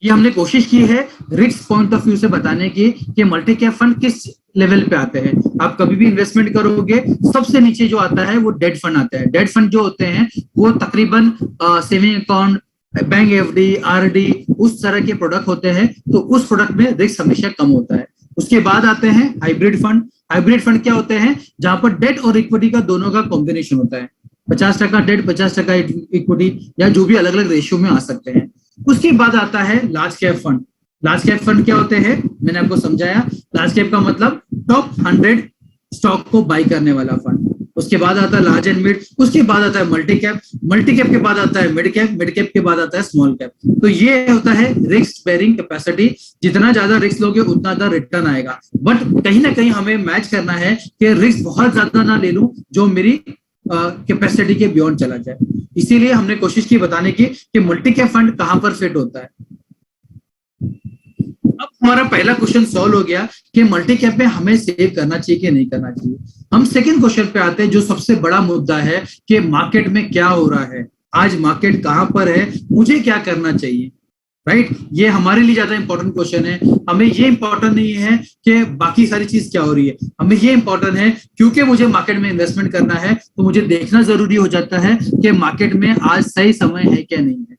ये हमने कोशिश की है रिस्क पॉइंट ऑफ व्यू से बताने की कि मल्टी कैप फंड किस लेवल पे आते हैं। आप कभी भी इन्वेस्टमेंट करोगे, सबसे नीचे जो आता है वो डेट फंड आता है। डेट फंड जो होते हैं वो तकरीबन saving account, bank FD, RD, उस तरह के प्रोडक्ट होते हैं, तो उस प्रोडक्ट में रिस्क हमेशा कम होता है। उसके बाद आते हैं हाइब्रिड फंड। हाइब्रिड फंड क्या होते हैं? जहां पर डेट और इक्विटी का दोनों का कॉम्बिनेशन होता है, 50% डेट 50% इक्विटी, या जो भी अलग अलग रेशियो में आ सकते हैं। उसके बाद आता है large cap fund. Large cap fund क्या होते हैं, मैंने आपको समझाया। लार्ज कैप का मतलब टॉप 100 स्टॉक को बाई करने वाला फंड। उसके बाद आता है लार्ज एंड मिड, उसके बाद आता है मल्टी कैप, मल्टी कैप के बाद आता है मिड कैप, मिड कैप के बाद आता है स्मॉल कैप। तो ये होता है रिस्क बेरिंग कैपेसिटी। जितना ज्यादा रिस्क लोगे उतना ज्यादा रिटर्न आएगा, बट कहीं ना कहीं हमें मैच करना है कि रिस्क बहुत ज्यादा ना ले लूं जो मेरी कैपेसिटी के बियॉन्ड चला जाए। इसीलिए हमने कोशिश की बताने की कि मल्टी कैप फंड कहां पर फिट होता है। अब हमारा पहला क्वेश्चन सॉल्व हो गया कि मल्टी कैप में हमें सेव करना चाहिए कि नहीं करना चाहिए। हम सेकंड क्वेश्चन पे आते हैं, जो सबसे बड़ा मुद्दा है कि मार्केट में क्या हो रहा है, आज मार्केट कहां पर है, मुझे क्या करना चाहिए। राइट, ये हमारे लिए ज्यादा इंपॉर्टेंट क्वेश्चन है। हमें ये इंपॉर्टेंट नहीं है कि बाकी सारी चीज क्या हो रही है, हमें ये इंपॉर्टेंट है क्योंकि मुझे मार्केट में इन्वेस्टमेंट करना है, तो मुझे देखना जरूरी हो जाता है कि मार्केट में आज सही समय है क्या नहीं है।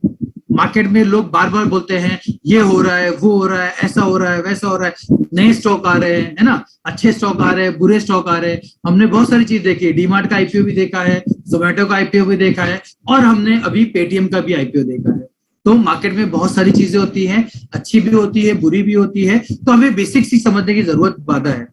मार्केट में लोग बार बार बोलते हैं ये हो रहा है, वो हो रहा है, ऐसा हो रहा है, वैसा हो रहा है, नए स्टॉक आ रहे हैं, है ना, अच्छे स्टॉक आ रहे हैं, बुरे स्टॉक आ रहे हैं। हमने बहुत सारी चीज देखी, डीमार्ट का आईपीओ भी देखा है, जोमेटो का आईपीओ भी देखा है, और हमने अभी पेटीएम का भी आईपीओ देखा है। तो मार्केट में बहुत सारी चीजें होती हैं, अच्छी भी होती है, बुरी भी होती है, तो हमें बेसिक सी समझने की जरूरत ज्यादा है।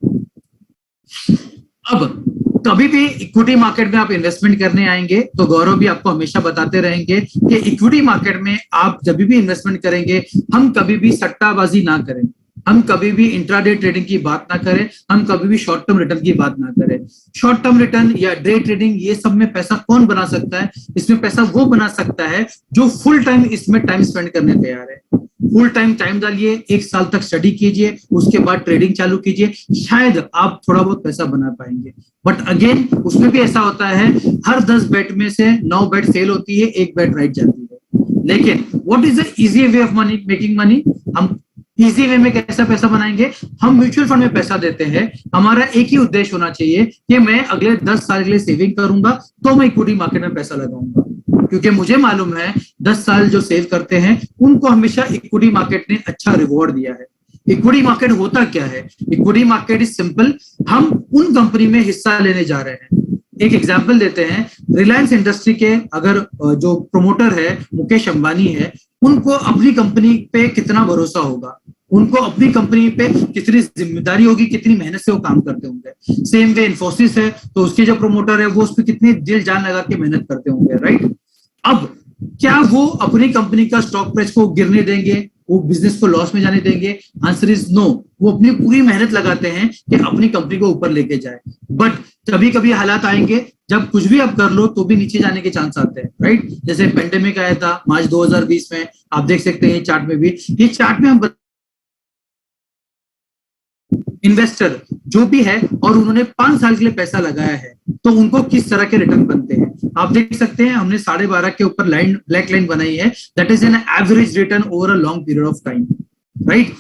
अब कभी भी इक्विटी मार्केट में आप इन्वेस्टमेंट करने आएंगे तो गौरव भी आपको हमेशा बताते रहेंगे कि इक्विटी मार्केट में आप जब भी इन्वेस्टमेंट करेंगे, हम कभी भी सट्टाबाजी ना करें, हम कभी भी इंट्राडे ट्रेडिंग की बात ना करें, हम कभी भी शॉर्ट टर्म रिटर्न की बात ना करें। शॉर्ट टर्म रिटर्न या डे ट्रेडिंग, ये सब में पैसा कौन बना सकता है? इसमें पैसा वो बना सकता है जो फुल टाइम इसमें टाइम स्पेंड करने तैयार है। फुल टाइम डालिए, 1 साल तक स्टडी कीजिए, उसके बाद ट्रेडिंग चालू कीजिए, शायद आप थोड़ा बहुत पैसा बना पाएंगे। बट अगेन उसमें भी ऐसा होता है, हर 10 बेट में से 9 बेट फेल होती है, 1 बेट राइट जाती है। लेकिन what is the easy way of money making money? हम इजी वे में कैसा पैसा बनाएंगे? हम म्यूचुअल फंड में पैसा देते हैं। हमारा एक ही उद्देश्य होना चाहिए कि मैं अगले 10 साल के लिए सेविंग करूंगा, तो मैं इक्विटी मार्केट में पैसा लगाऊंगा, क्योंकि मुझे मालूम है 10 साल जो सेव करते हैं उनको हमेशा इक्विटी मार्केट ने अच्छा रिवॉर्ड दिया है। इक्विटी मार्केट होता क्या है? इक्विटी मार्केट इज सिंपल, हम उन कंपनी में हिस्सा लेने जा रहे हैं। एक एग्जांपल देते हैं, रिलायंस इंडस्ट्री के अगर जो प्रोमोटर है मुकेश अंबानी है, उनको अपनी कंपनी पे कितना भरोसा होगा, उनको अपनी कंपनी पे कितनी जिम्मेदारी होगी, कितनी मेहनत से वो काम करते होंगे। सेम वे इन्फोसिस है तो उसके जो प्रोमोटर है वो उस पर कितनी दिल जान लगा के मेहनत करते होंगे। राइट, अब क्या वो अपनी कंपनी का स्टॉक प्राइस को गिरने देंगे, वो बिजनेस को लॉस में जाने देंगे? Answer is no. वो अपनी पूरी मेहनत लगाते हैं कि अपनी कंपनी को ऊपर लेके जाए। बट कभी कभी हालात आएंगे जब कुछ भी आप कर लो तो भी नीचे जाने के चांस आते हैं। राइट, जैसे पेंडेमिक आया था मार्च 2020 में, आप देख सकते हैं चार्ट में भी। ये चार्ट में हम इन्वेस्टर जो भी है और उन्होंने 5 साल के लिए पैसा लगाया है, तो उनको किस तरह के रिटर्न बनते हैं आप देख सकते हैं। हमने 12.5 के ऊपर लाइन, ब्लैक लाइन बनाई है, that is an average return over a long period of time. Right,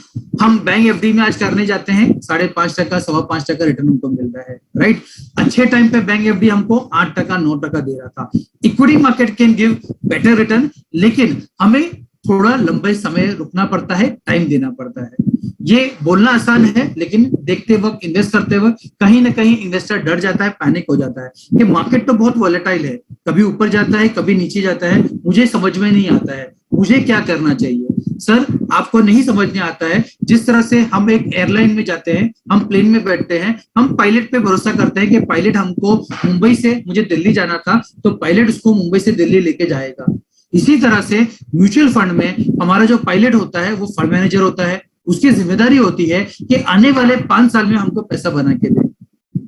हम बैंक एफडी में आज करने जाते हैं 5.5%, 5.25% रिटर्न हमको मिल रहा है। राइट, अच्छे टाइम पे बैंक एफडी हमको 8%, 9% दे रहा था। Equity market can give better return, लेकिन हमें थोड़ा लंबे समय रुकना पड़ता है, टाइम देना पड़ता है। ये बोलना आसान है, लेकिन देखते वक्त, इन्वेस्ट करते वक्त कहीं ना कहीं इन्वेस्टर डर जाता है, पैनिक हो जाता है कि मार्केट तो बहुत वॉलेटाइल है, कभी ऊपर जाता है, कभी नीचे जाता है, मुझे समझ में नहीं आता है, मुझे क्या करना चाहिए। सर, आपको नहीं समझने आता है, जिस तरह से हम एक एयरलाइन में जाते हैं, हम प्लेन में बैठते हैं, हम पायलट पे भरोसा करते हैं कि पायलट हमको मुंबई से, मुझे दिल्ली जाना था तो पायलट उसको मुंबई से दिल्ली लेके जाएगा। इसी तरह से म्यूचुअल फंड में हमारा जो पायलट होता है वो फंड मैनेजर होता है, उसकी जिम्मेदारी होती है कि आने वाले 5 साल में हमको पैसा बना के दे।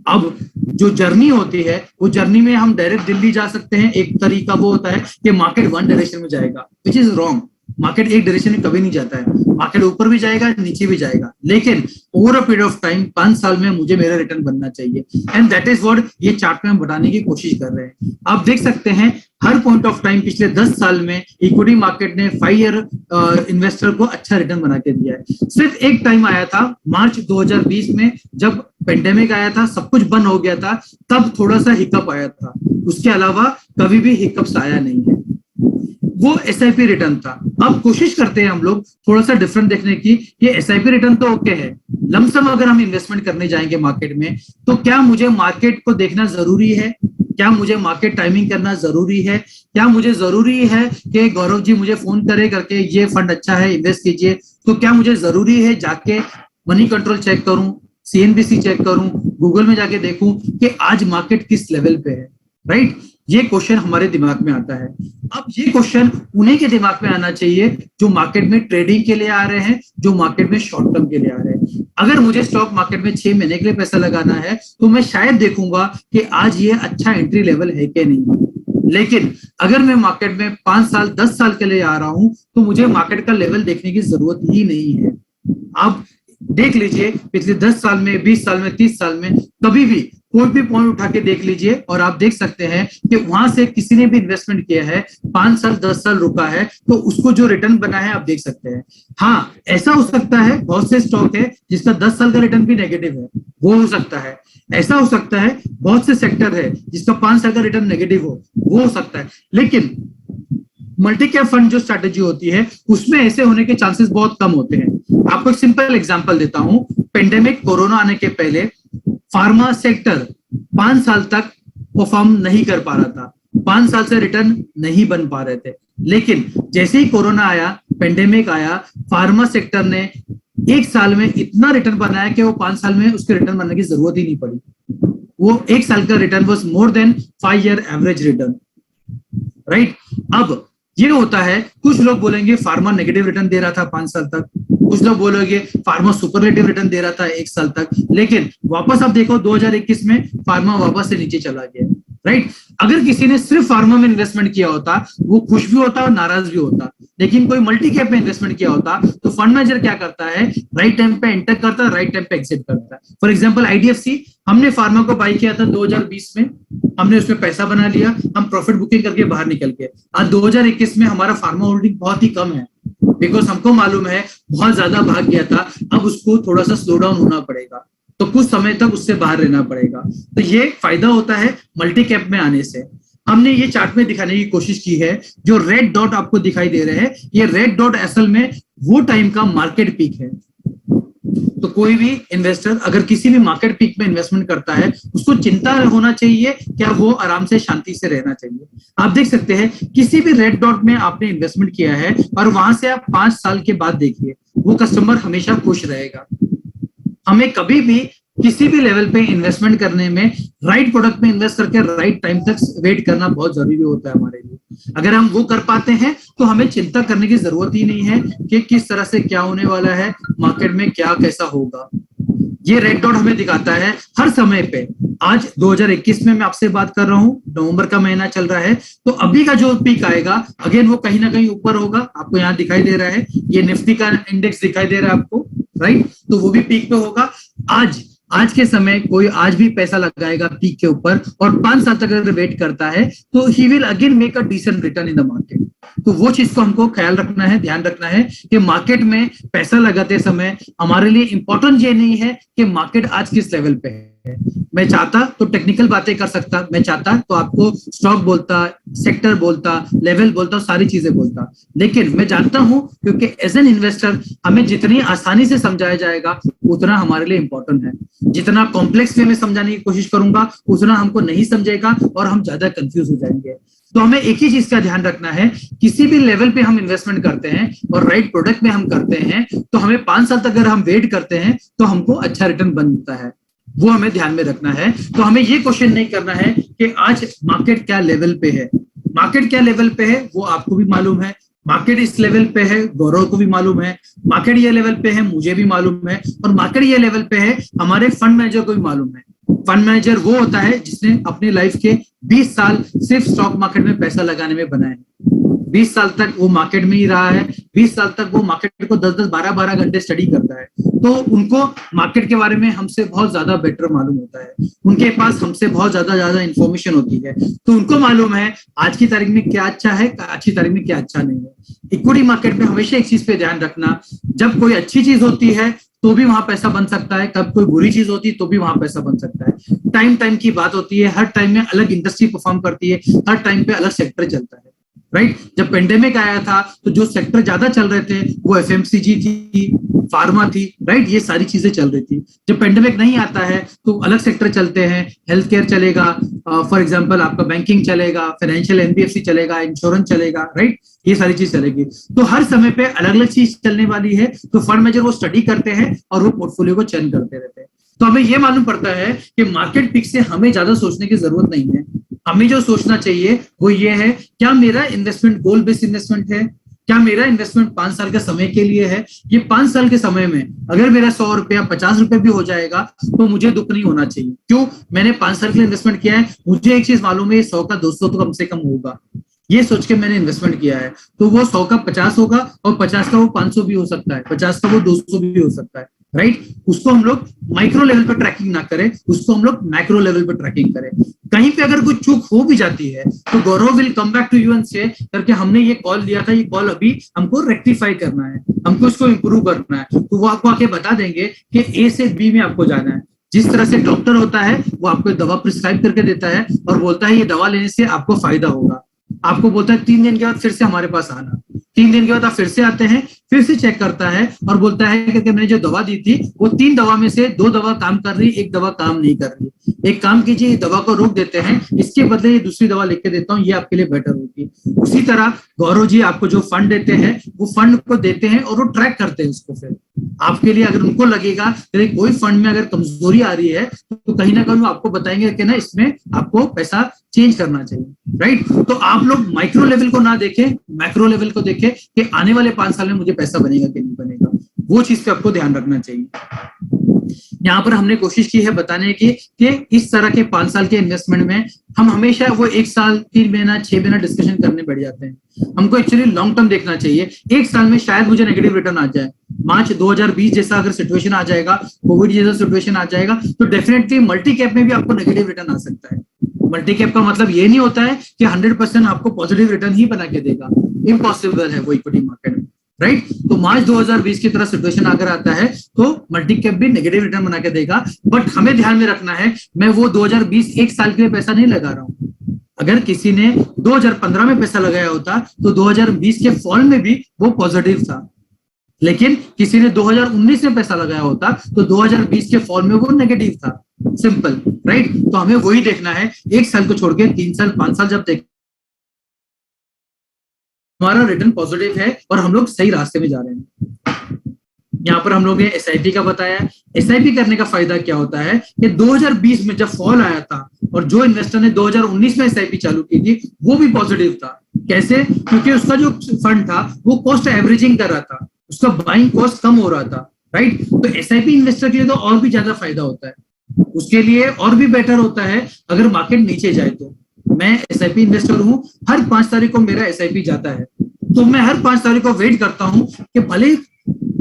अब जो जर्नी होती है वो जर्नी में हम डायरेक्ट दिल्ली जा सकते हैं, एक तरीका वो होता है कि मार्केट वन डायरेक्शन में जाएगा, विच इज रॉन्ग। मार्केट एक डायरेक्शन में कभी नहीं जाता है, मार्केट ऊपर भी जाएगा नीचे भी जाएगा, लेकिन over a period of time 5 साल में मुझे मेरा रिटर्न बनना चाहिए, एंड दैट इज व्हाट ये चार्ट में हम बताने की कोशिश कर रहे हैं। आप देख सकते हैं हर पॉइंट ऑफ टाइम पिछले 10 साल में इक्विटी मार्केट ने 5 ईयर इन्वेस्टर को अच्छा रिटर्न बना के दिया है। सिर्फ एक टाइम आया था मार्च 2020 में, जब पेंडेमिक आया था, सब कुछ बंद हो गया था, तब थोड़ा सा हिकअप आया था, उसके अलावा कभी भी हिकअप्स आया नहीं है। वो एसआईपी रिटर्न था। अब कोशिश करते हैं हम लोग थोड़ा सा डिफरेंट देखने की। ये एसआईपी रिटर्न तो ओके है, लमसम अगर हम इन्वेस्टमेंट करने जाएंगे मार्केट में, तो क्या मुझे मार्केट को देखना जरूरी है? क्या मुझे मार्केट टाइमिंग करना जरूरी है? क्या मुझे जरूरी है कि गौरव जी मुझे फोन करे करके ये फंड अच्छा है इन्वेस्ट कीजिए? तो क्या मुझे जरूरी है जाके मनी कंट्रोल चेक करूं, सीएनबीसी चेक करूं, गूगल में जाके देखूं कि आज मार्केट किस लेवल पे है? राइट, ये क्वेश्चन हमारे दिमाग में आता है। अब ये क्वेश्चन उन्हीं के दिमाग में आना चाहिए जो मार्केट में ट्रेडिंग के लिए आ रहे हैं, जो मार्केट में शॉर्ट टर्म के लिए आ रहे हैं। अगर मुझे स्टॉक मार्केट में 6 महीने के लिए पैसा लगाना है, तो मैं शायद देखूंगा कि आज ये अच्छा एंट्री लेवल है कि नहीं। लेकिन अगर मैं मार्केट में 5 साल 10 साल के लिए आ रहा हूं, तो मुझे मार्केट का लेवल देखने की जरूरत ही नहीं है। आप देख लीजिए पिछले 10 साल में, 20 साल में, 30 साल में, कभी भी कोई भी पॉइंट उठा के देख लीजिए और आप देख सकते हैं कि वहां से किसी ने भी इन्वेस्टमेंट किया है, 5 साल 10 साल रुका है, तो उसको जो रिटर्न बना है आप देख सकते हैं। हाँ, ऐसा हो सकता है बहुत से स्टॉक है जिसका 10 साल का रिटर्न भी नेगेटिव है, वो हो सकता है। ऐसा हो सकता है बहुत से सेक्टर है जिसका 5 साल का रिटर्न नेगेटिव हो, वो हो सकता है। लेकिन मल्टी कैप फंड जो स्ट्रैटेजी होती है, उसमें ऐसे होने के चांसेस बहुत कम होते हैं। आपको एक सिंपल एग्जांपल देता हूं। पेंडेमिक कोरोना आने के पहले फार्मा सेक्टर 5 साल तक परफॉर्म नहीं कर पा रहा था, 5 साल से रिटर्न नहीं बन पा रहे थे। लेकिन जैसे ही कोरोना आया, पेंडेमिक आया, फार्मा सेक्टर ने 1 साल में इतना रिटर्न बनाया कि वो 5 साल में उसके रिटर्न बनने की जरूरत ही नहीं पड़ी। वो 1 साल का return was more than 5 year average return. Right, अब ये होता है, कुछ लोग बोलेंगे फार्मा नेगेटिव रिटर्न दे रहा था 5 साल तक, कुछ लोग बोलोगे फार्मा सुपरलेटिव रिटर्न दे रहा था 1 साल तक, लेकिन वापस आप देखो 2021 में फार्मा वापस से नीचे चला गया। राइट, अगर किसी ने सिर्फ फार्मा में इन्वेस्टमेंट किया होता, वो खुश भी होता और नाराज भी होता। लेकिन कोई मल्टी कैप में इन्वेस्टमेंट किया होता, तो फंड मैनेजर क्या करता है, राइट टाइम पे एंटर करता है, राइट टाइम पे एग्जिट करता है। फॉर एग्जांपल आईडीएफसी, हमने फार्मा को बाई किया था 2020 में, हमने उसमें पैसा बना लिया, हम प्रॉफिट बुकिंग करके बाहर निकल गए। आज 2021 में हमारा फार्मा होल्डिंग बहुत ही कम है, बिकॉज हमको मालूम है बहुत ज्यादा भाग गया था, अब उसको थोड़ा सा स्लो डाउन होना पड़ेगा, तो कुछ समय तक उससे बाहर रहना पड़ेगा। तो ये फायदा होता है मल्टी कैप में आने से। हमने ये चार्ट में दिखाने की कोशिश की है, जो रेड डॉट आपको दिखाई दे रहे हैं, ये रेड डॉट असल में वो टाइम का मार्केट पीक है। तो कोई भी इन्वेस्टर अगर किसी भी मार्केट पीक में इन्वेस्टमेंट करता है, उसको चिंता होना चाहिए, क्या वो आराम से शांति से रहना चाहिए। आप देख सकते हैं किसी भी रेड डॉट में आपने इन्वेस्टमेंट किया है और वहां से आप 5 साल के बाद देखिए, वो कस्टमर हमेशा खुश रहेगा। हमें कभी भी किसी भी लेवल पे इन्वेस्टमेंट करने में राइट प्रोडक्ट में इन्वेस्ट करके राइट टाइम तक वेट करना बहुत जरूरी होता है हमारे लिए। अगर हम वो कर पाते हैं तो हमें चिंता करने की जरूरत ही नहीं है कि किस तरह से क्या होने वाला है, मार्केट में क्या कैसा होगा। ये रेड डॉट हमें दिखाता है हर समय पे। आज 2021 में मैं आपसे बात कर रहा हूं, नवंबर का महीना चल रहा है, तो अभी का जो पीक आएगा अगेन वो कहीं ना कहीं ऊपर होगा। आपको यहाँ दिखाई दे रहा है, ये निफ्टी का इंडेक्स दिखाई दे रहा है आपको, राइट, तो वो भी पीक पे होगा। आज के समय कोई आज भी पैसा लगाएगा पीक के ऊपर और 5 साल तक अगर वेट करता है, तो he will again make a decent return in the market. तो वो चीज को हमको ख्याल रखना है, ध्यान रखना है कि मार्केट में पैसा लगाते समय हमारे लिए इंपॉर्टेंट ये नहीं है कि मार्केट आज किस लेवल पे है। मैं चाहता तो टेक्निकल बातें कर सकता, मैं चाहता तो आपको स्टॉक बोलता, सेक्टर बोलता, लेवल बोलता, सारी चीजें बोलता, लेकिन मैं जानता हूं क्योंकि एज एन इन्वेस्टर हमें जितनी आसानी से समझाया जाएगा उतना हमारे लिए इंपॉर्टेंट है। जितना कॉम्प्लेक्स वे में समझाने की कोशिश करूंगा उतना हमको नहीं समझेगा और हम ज्यादा कंफ्यूज हो जाएंगे। तो हमें एक ही चीज का ध्यान रखना है, किसी भी लेवल पे हम इन्वेस्टमेंट करते हैं और राइट प्रोडक्ट में हम करते हैं, तो हमें 5 साल तक अगर हम वेट करते हैं तो हमको अच्छा रिटर्न बनता है, वो हमें ध्यान में रखना है। तो हमें ये क्वेश्चन नहीं करना है कि आज मार्केट क्या लेवल पे है। मार्केट क्या लेवल पे है वो आपको भी मालूम है, मार्केट इस लेवल पे है गौरव को भी मालूम है, मार्केट ये लेवल पे है मुझे भी मालूम है, और मार्केट ये लेवल पे है हमारे फंड मैनेजर को भी मालूम है। फंड मैनेजर वो होता है जिसने अपनी लाइफ के 20 साल सिर्फ स्टॉक मार्केट में पैसा लगाने में बनाए हैं। 20 साल तक वो मार्केट में ही रहा है, 20 साल तक वो मार्केट को 10-10, 12-12 घंटे स्टडी करता है, तो उनको मार्केट के बारे में हमसे बहुत ज्यादा बेटर मालूम होता है, उनके पास हमसे बहुत ज्यादा इंफॉर्मेशन होती है, तो उनको मालूम है आज की तारीख में क्या अच्छा है, आज की तारीख में क्या अच्छा नहीं है। इक्विटी मार्केट में हमेशा एक चीज पे ध्यान रखना, जब कोई अच्छी चीज होती है तो भी वहां पैसा बन सकता है, कब कोई बुरी चीज होती है तो भी वहां पैसा बन सकता है। टाइम टाइम की बात होती है, हर टाइम में अलग इंडस्ट्री परफॉर्म करती है, हर टाइम पे अलग सेक्टर चलता है, राइट। जब पेंडेमिक आया था तो जो सेक्टर ज्यादा चल रहे थे वो एफएमसीजी थी, फार्मा थी, राइट, ये सारी चीजें चल रही थी। जब पेंडेमिक नहीं आता है तो अलग सेक्टर चलते हैं, हेल्थ केयर चलेगा, फॉर एग्जांपल आपका बैंकिंग चलेगा, फाइनेंशियल एनबीएफसी चलेगा, इंश्योरेंस चलेगा, राइट, ये सारी चीज चलेगी। तो हर समय पे अलग अलग चीज चलने वाली है, तो फंड मैनेजर वो स्टडी करते हैं और वो पोर्टफोलियो को चयन करते रहते हैं। तो हमें ये मालूम पड़ता है कि मार्केट पिक से हमें ज्यादा सोचने की जरूरत नहीं है, हमें जो सोचना चाहिए वो ये है, क्या मेरा इन्वेस्टमेंट गोल बेस्ड इन्वेस्टमेंट है, क्या मेरा इन्वेस्टमेंट 5 साल के समय के लिए है। ये 5 साल के समय में अगर मेरा 100 रुपया 50 रुपए भी हो जाएगा तो मुझे दुख नहीं होना चाहिए। क्यों? मैंने 5 साल के लिए इन्वेस्टमेंट किया है, मुझे एक चीज मालूम है 100 का 200 तो कम से कम होगा, ये सोच के मैंने इन्वेस्टमेंट किया है। तो वो 100 का 50 होगा और 50 का वो 500 भी हो सकता है, 50 का वो 200 भी हो सकता है, राइट। उसको हम लोग माइक्रो लेवल पे ट्रैकिंग ना करें, उसको हम लोग मैक्रो लेवल पे ट्रैकिंग करें। कहीं पे अगर कोई चूक हो भी जाती है तो Gaurav will come back to you and से करके हमने ये कॉल लिया था, ये कॉल अभी हमको रेक्टिफाई करना है, हमको इसको इंप्रूव करना है, तो वो आपको आके बता देंगे कि ए से बी में आपको जाना है। जिस तरह से डॉक्टर होता है वो आपको दवा प्रिस्क्राइब करके देता है और बोलता है ये दवा लेने से आपको फायदा होगा, आपको बोलता है 3 दिन के बाद फिर से हमारे पास आना, 3 दिन के बाद आप फिर से आते हैं, फिर से चेक करता है और बोलता है कि मैंने जो दवा दी थी वो 3 दवा में से 2 दवा काम कर रही, 1 दवा काम नहीं कर रही, एक काम कीजिए दवा को रोक देते हैं, इसके बदले ये दूसरी दवा लिख के देता हूँ, ये आपके लिए बेटर होगी। उसी तरह गौरव जी आपको जो फंड देते हैं वो फंड को देते हैं और वो ट्रैक करते हैं उसको, फिर आपके लिए अगर उनको लगेगा कि कोई फंड में अगर कमजोरी आ रही है तो कहीं ना कहीं वो आपको बताएंगे कि ना इसमें आपको पैसा चेंज करना चाहिए, राइट। तो आप लोग माइक्रो लेवल को ना देखें, मैक्रो लेवल को देखें कि आने वाले 5 साल में मुझे पैसा बनेगा कि नहीं बनेगा, वो चीज पे आपको ध्यान रखना चाहिए। यहाँ पर हमने कोशिश की है बताने की कि इस तरह के 5 साल के इन्वेस्टमेंट में हम हमेशा वो 1 साल 3 महीना 6 महीना डिस्कशन करने बैठ जाते हैं। हमको एक्चुअली लॉन्ग टर्म देखना चाहिए। 1 साल में शायद मुझे नेगेटिव रिटर्न आ जाए, मार्च 2020 जैसा अगर सिचुएशन आ जाएगा, कोविड जैसा सिचुएशन आ जाएगा, तो डेफिनेटली मल्टी कैप में भी आपको नेगेटिव रिटर्न आ सकता है। मल्टी कैप का मतलब ये नहीं होता है कि 100% आपको पॉजिटिव रिटर्न ही बना के देगा, इम्पॉसिबल है वो इक्विटी मार्केट में, राइट। तो मार्च 2020 की तरह सिचुएशन अगर आता है तो मल्टी कैप भी नेगेटिव रिटर्न बना के देगा, बट हमें ध्यान में रखना है मैं वो 2020 1 साल के लिए पैसा नहीं लगा रहा हूं। अगर किसी ने 2015 में पैसा लगाया होता तो 2020 के फॉल में भी वो पॉजिटिव था, लेकिन किसी ने 2019 में पैसा लगाया होता तो 2020 के फॉल में वो नेगेटिव था, सिंपल, राइट। तो हमें वही देखना है, 1 साल को छोड़ के 3 साल 5 साल जब देख हमारा रिटर्न पॉजिटिव है और हम लोग सही रास्ते में जा रहे हैं। यहाँ पर हम लोग ने एसआईपी का बताया। एसआईपी करने का फायदा क्या होता है कि 2020 में जब फॉल आया था और जो इन्वेस्टर ने 2019 में एसआईपी चालू की थी वो भी पॉजिटिव था। कैसे? क्योंकि उसका जो फंड था वो कॉस्ट एवरेजिंग कर रहा था, उसका बाइंग कॉस्ट कम हो रहा था, राइट। तो एसआईपी इन्वेस्टर के लिए तो और भी ज्यादा फायदा होता है, उसके लिए और भी बेटर होता है अगर मार्केट नीचे जाए तो। मैं एसआईपी इन्वेस्टर हूं, हर 5 तारीख को मेरा एसआईपी जाता है, तो मैं हर 5 तारीख को वेट करता हूं कि भले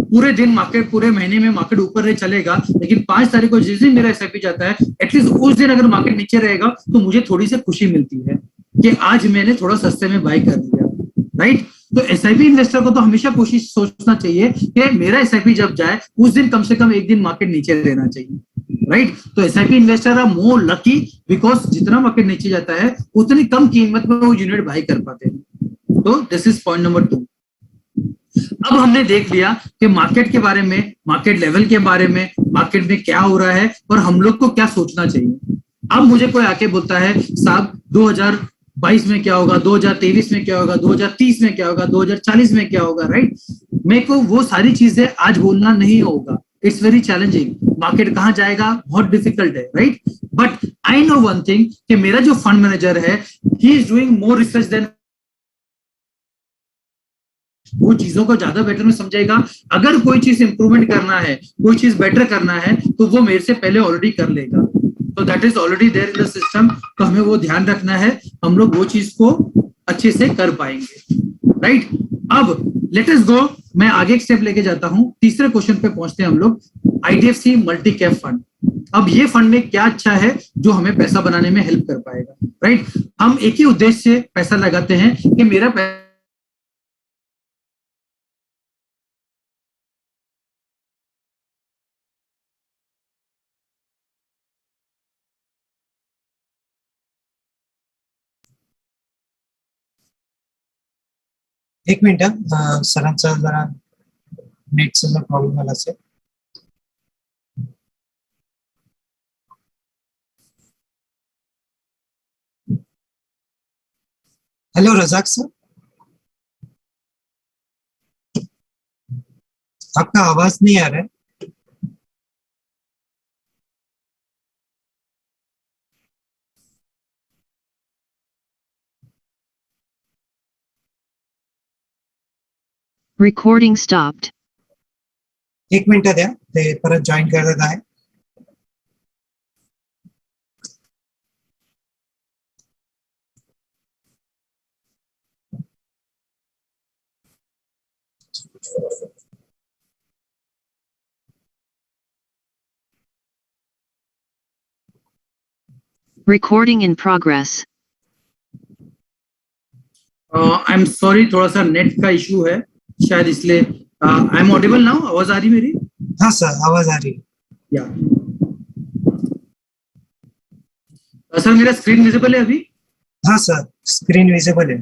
पूरे दिन मार्केट, पूरे महीने में मार्केट ऊपर नहीं चलेगा, लेकिन 5 तारीख को जिस दिन मेरा एसआईपी जाता है, एटलीस्ट उस दिन अगर मार्केट नीचे रहेगा तो मुझे थोड़ी सी खुशी मिलती है कि आज मैंने थोड़ा सस्ते में बाय कर लिया, राइट। तो एसआईपी इन्वेस्टर को तो हमेशा कोशिश सोचना चाहिए कि मेरा एसआईपी जब जाए उस दिन कम से कम एक दिन मार्केट नीचे रहना चाहिए, राइट। तो SIP investor are more lucky because जितना मार्केट नीचे जाता है उतनी कम कीमत में वो यूनिट बाय कर पाते हैं। तो दिस इज पॉइंट नंबर 2। अब हमने देख लिया कि मार्केट के बारे में, मार्केट लेवल के बारे में, मार्केट में क्या हो रहा है और हम लोग को क्या सोचना चाहिए। अब मुझे कोई आके बोलता है साहब 2022 में क्या होगा, 2023 में क्या होगा, 2030 में क्या होगा, 2040 में क्या होगा, राइट। मेरे को वो सारी चीजें आज बोलना नहीं होगा, इट्स वेरी चैलेंजिंग। मार्केट कहाँ जाएगा बहुत डिफिकल्ट है, right. But I know one thing कि मेरा जो फंड मैनेजर है he is doing more research then, वो चीजों को ज्यादा बेटर में समझेगा। अगर कोई चीज इंप्रूवमेंट करना है, कोई चीज बेटर करना है तो वो मेरे से पहले ऑलरेडी कर लेगा। तो that is already there in the system. तो हमें वो ध्यान रखना है, हम लोग वो चीज को अच्छे से कर पाएंगे। राइट। अब लेट अस गो, मैं आगे एक स्टेप लेके जाता हूं, तीसरे क्वेश्चन पे पहुंचते हैं हम लोग, आईडीएफसी मल्टी कैप फंड। अब ये फंड में क्या अच्छा है जो हमें पैसा बनाने में हेल्प कर पाएगा, राइट। हम एक ही उद्देश्य से पैसा लगाते हैं कि मेरा एक मिनिट सरांचा जरा नेटचा जर प्रॉब्लेम आला असेल. हेलो रजाक सर, आपका आवाज नहीं आ रहा है. Recording stopped. एक मिनिट द्या, ते परत जॉईन करत आहे. Recording in progress. I am sorry, थोड़ा सा नेट का इशू है शायद, इसलिए आई एम ऑडिबल नाउ, आवाज आ रही मेरी? हाँ सर, आवाज आ रही है. या सर, मेरा स्क्रीन विजिबल है अभी? हाँ सर, स्क्रीन विजिबल है.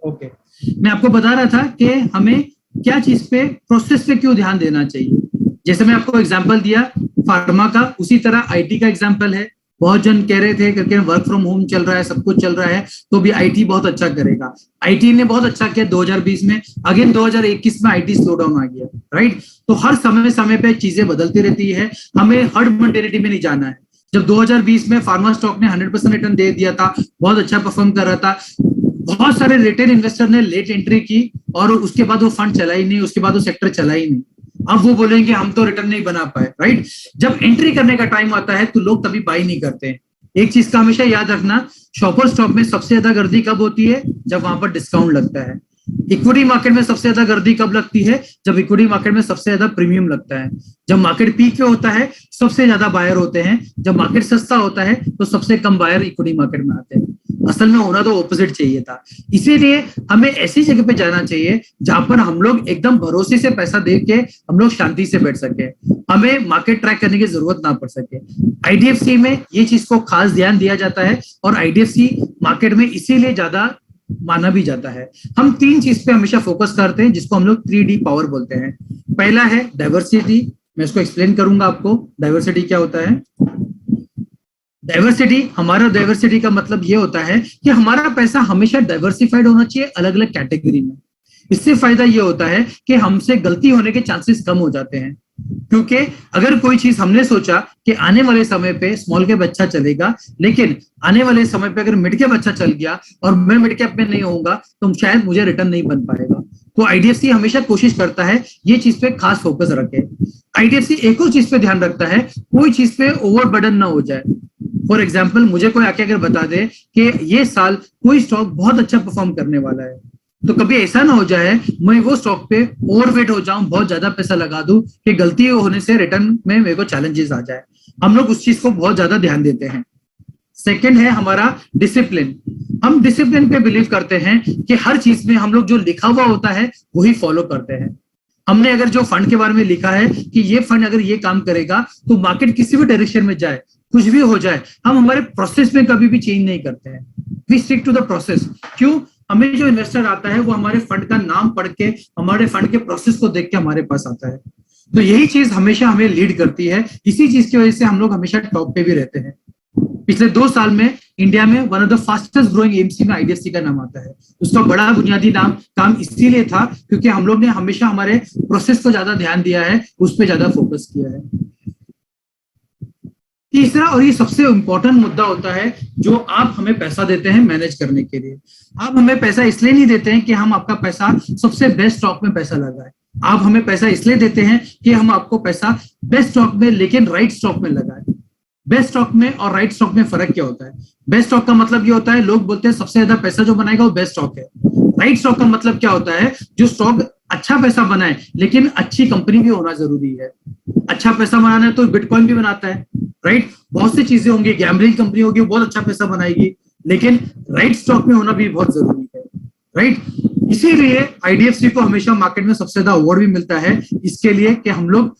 ओके, मैं आपको बता रहा था कि हमें क्या चीज पे, प्रोसेस पे क्यों ध्यान देना चाहिए। जैसे मैं आपको एग्जांपल दिया फार्मा का, उसी तरह आईटी का एग्जांपल है। बहुत जन कह रहे थे करके वर्क फ्रॉम होम चल रहा है, सब कुछ चल रहा है, तो भी आईटी बहुत अच्छा करेगा। आईटी ने बहुत अच्छा किया 2020 में, अगेन 2021 में आईटी स्लो डाउन आ गया, राइट। तो हर समय समय पे चीजें बदलती रहती है, हमें हर्ड मेंटेलिटी में नहीं जाना है। जब 2020 में फार्मा स्टॉक ने 100% रिटर्न दे दिया था, बहुत अच्छा परफॉर्म कर रहा था, बहुत सारे रिटेल इन्वेस्टर ने लेट एंट्री की और उसके बाद वो फंड चला ही नहीं, उसके बाद वो सेक्टर चला ही नहीं। अब वो बोलेंगे हम तो रिटर्न नहीं बना पाए, राइट। जब एंट्री करने का टाइम आता है तो लोग तभी बाई नहीं करते हैं। एक चीज का हमेशा याद रखना, शॉपर स्टॉक में सबसे ज्यादा गर्दी कब होती है? जब वहां पर डिस्काउंट लगता है। इक्विटी मार्केट में सबसे ज्यादा गर्दी कब लगती है? जब इक्विटी मार्केट में सबसे ज्यादा प्रीमियम लगता है। जब मार्केट पीक पे होता है सबसे ज्यादा बायर होते हैं, जब मार्केट सस्ता होता है तो सबसे कम बायर इक्विटी मार्केट में आते हैं। असल में होना तो ऑपोजिट चाहिए था। इसीलिए हमें ऐसी जगह पे जाना चाहिए जहां पर हम लोग एकदम भरोसे से पैसा दे के हम लोग शांति से बैठ सके, हमें मार्केट ट्रैक करने की जरूरत ना पड़ सके। आईडीएफसी में ये चीज को खास ध्यान दिया जाता है और आईडीएफसी मार्केट में इसीलिए ज्यादा माना भी जाता है। हम तीन चीज पे हमेशा फोकस करते हैं जिसको हम लोग 3D पावर बोलते हैं। पहला है डाइवर्सिटी, मैं इसको एक्सप्लेन करूंगा आपको डाइवर्सिटी क्या होता है। डाइवर्सिटी का मतलब ये होता है कि हमारा पैसा हमेशा डाइवर्सिफाइड होना चाहिए अलग अलग कैटेगरी में। इससे फायदा ये होता है कि हमसे गलती होने के चांसेस कम हो जाते हैं, क्योंकि अगर कोई चीज हमने सोचा कि आने वाले समय पे स्मॉल कैप अच्छा चलेगा, लेकिन आने वाले समय पे अगर मिड कैप अच्छा चल गया और मैं मिड कैप में नहीं होऊंगा तो शायद मुझे रिटर्न नहीं बन पाएगा। तो आईडीएफसी हमेशा कोशिश करता है ये चीज पे खास फोकस रखे। आईडीएफसी एक और चीज पे ध्यान रखता है, कोई चीज पे ओवरबर्डन ना हो जाए। फॉर एग्जाम्पल, मुझे कोई आके अगर बता दे कि ये साल कोई स्टॉक बहुत अच्छा परफॉर्म करने वाला है, तो कभी ऐसा ना हो जाए मैं वो स्टॉक पे ओवरवेट हो जाऊं, बहुत ज्यादा पैसा लगा दूं कि गलती होने से रिटर्न में मेरे को चैलेंजेस आ जाए। हम लोग उस चीज को बहुत ज्यादा ध्यान देते हैं। सेकंड है हमारा डिसिप्लिन। हम डिसिप्लिन पे बिलीव करते हैं कि हर चीज में हम लोग जो लिखा हुआ होता है वही फॉलो करते हैं। हमने अगर जो फंड के बारे में लिखा है कि ये फंड अगर ये काम करेगा तो मार्केट किसी भी डायरेक्शन में जाए, कुछ भी हो जाए, हम हमारे प्रोसेस में कभी भी चेंज नहीं करते हैं। We stick to the process. क्यों? हमें जो इन्वेस्टर आता है वो हमारे फंड का नाम पढ़ के, हमारे फंड के प्रोसेस को देख के हमारे पास आता है। तो यही चीज हमेशा हमें लीड करती है। इसी चीज की वजह से हम लोग हमेशा टॉप पे भी रहते हैं। पिछले 2 साल में इंडिया में one of the fastest growing AMC में आईडीएफसी का नाम आता है। उसका बड़ा बुनियादी काम इसीलिए था क्योंकि हम लोग ने हमेशा हमारे प्रोसेस को ज्यादा ध्यान दिया है, उस पर ज्यादा फोकस किया है। तीसरा और ये सबसे इंपॉर्टेंट मुद्दा होता है, जो आप हमें पैसा देते हैं मैनेज करने के लिए। आप हमें पैसा इसलिए नहीं देते हैं कि हम आपका पैसा सबसे बेस्ट स्टॉक में पैसा लगाएं। आप हमें पैसा इसलिए देते हैं कि हम आपको पैसा बेस्ट स्टॉक में लेकिन राइट स्टॉक में लगाएं। बेस्ट स्टॉक में और राइट स्टॉक में फर्क क्या होता है? बेस्ट स्टॉक का मतलब ये होता है, लोग बोलते हैं सबसे ज्यादा पैसा जो बनाएगा वो बेस्ट स्टॉक है। राइट स्टॉक का मतलब क्या होता है? जो स्टॉक अच्छा पैसा बनाए, लेकिन अच्छी कंपनी भी होना जरूरी है। अच्छा पैसा बनाना है तो बिटकॉइन भी बनाता है, राइट? बहुत सी चीजें होंगी, गैम्बलिंग कंपनी होगी, वो बहुत अच्छा पैसा बनाएगी, लेकिन राइट स्टॉक में होना भी बहुत जरूरी है, राइट? इसीलिए आईडीएफसी को हमेशा मार्केट में सबसे ज्यादा अवार्ड भी मिलता है, इसके लिए कि हम लोग